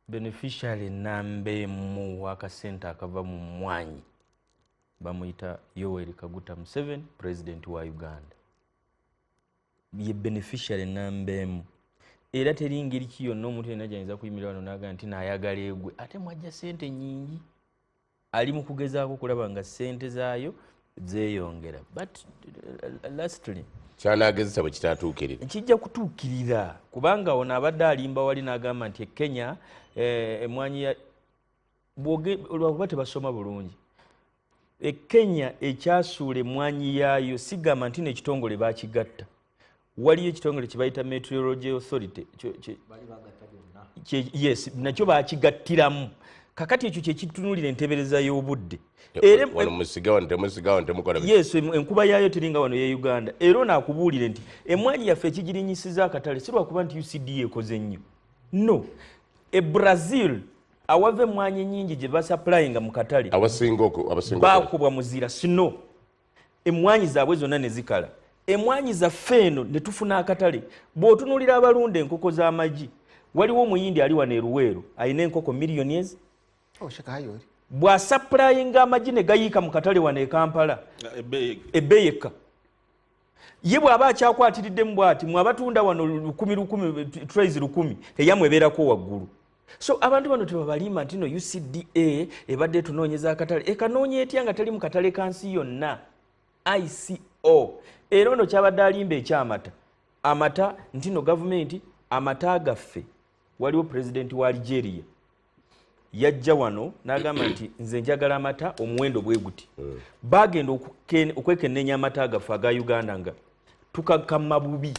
beneficiary nambemu w'akasente akava mu mwanyi bamuyita Yoweri Kaguta Museveni, president wa Uganda. Ye beneficiary nambemu. Era teri ngeri ki yonna omuntu yenna gy'ayinza kuyimirira wano n'agamba nti naayagala egwe ate mwajja ssente nnyingi. ali mu kugezaako kulaba nga ssente zaayo zeeyongera but lastly kyanagezesa bwe kitatuukirira kijja kutuukirira kubanga ono abadde alimba wali n'agamba nti Kenya emwanyi ya lwakuba tebasoma bulungi Kenya ekyasuula emwanyi yaayo sigamba nti n'ekitongole baakigatta waliyo ekitongole kye bayita Meteorology Authority yes nakyo baakigattiramu kakati ekyo kyekitunulira entebereza y'obudde yes enkuba yaayo teringa wano ye Uganda era onaakubuulire nti emwanyi yaffe ekigirinyisiza akatale si lwakuba nti UCDA ekoze nnyo no Brazil awava emwanyi nyingi gye basaplayinga mu katale bakubwa muzira sino emwanyi zaabwe zonna ne zikala emwanyi zaffe eno ne tufuna akatale bw'otunuulira abalunda enkoko z'amagi waliwo omuyindi ali wano eruweero alina enkoko millionaires bw'asaplayinga amagi ne gayiika mu katale wano e Kampala ebbeeyeka ye bw'aba akyakwatiriddemu bw'ati mwabatunda wano 1,000 trays 1,000 eyamwe ebeerako waggulu so abantu bano tebabalimba nti no UCDA ebadde etunoonyeza akatale ekanoonya etya nga tali mu katale kansi yonna ICO era ono kyabadde alimba ekyamata amata nti no gavumenti amata gaffe waliwo pulezidenti wa Algeria yajja wano n'agamba nti nze njagala amata omuwendo bwe guti bagenda okwekennenya amata gaffe aga Uganda nga tukakama bubi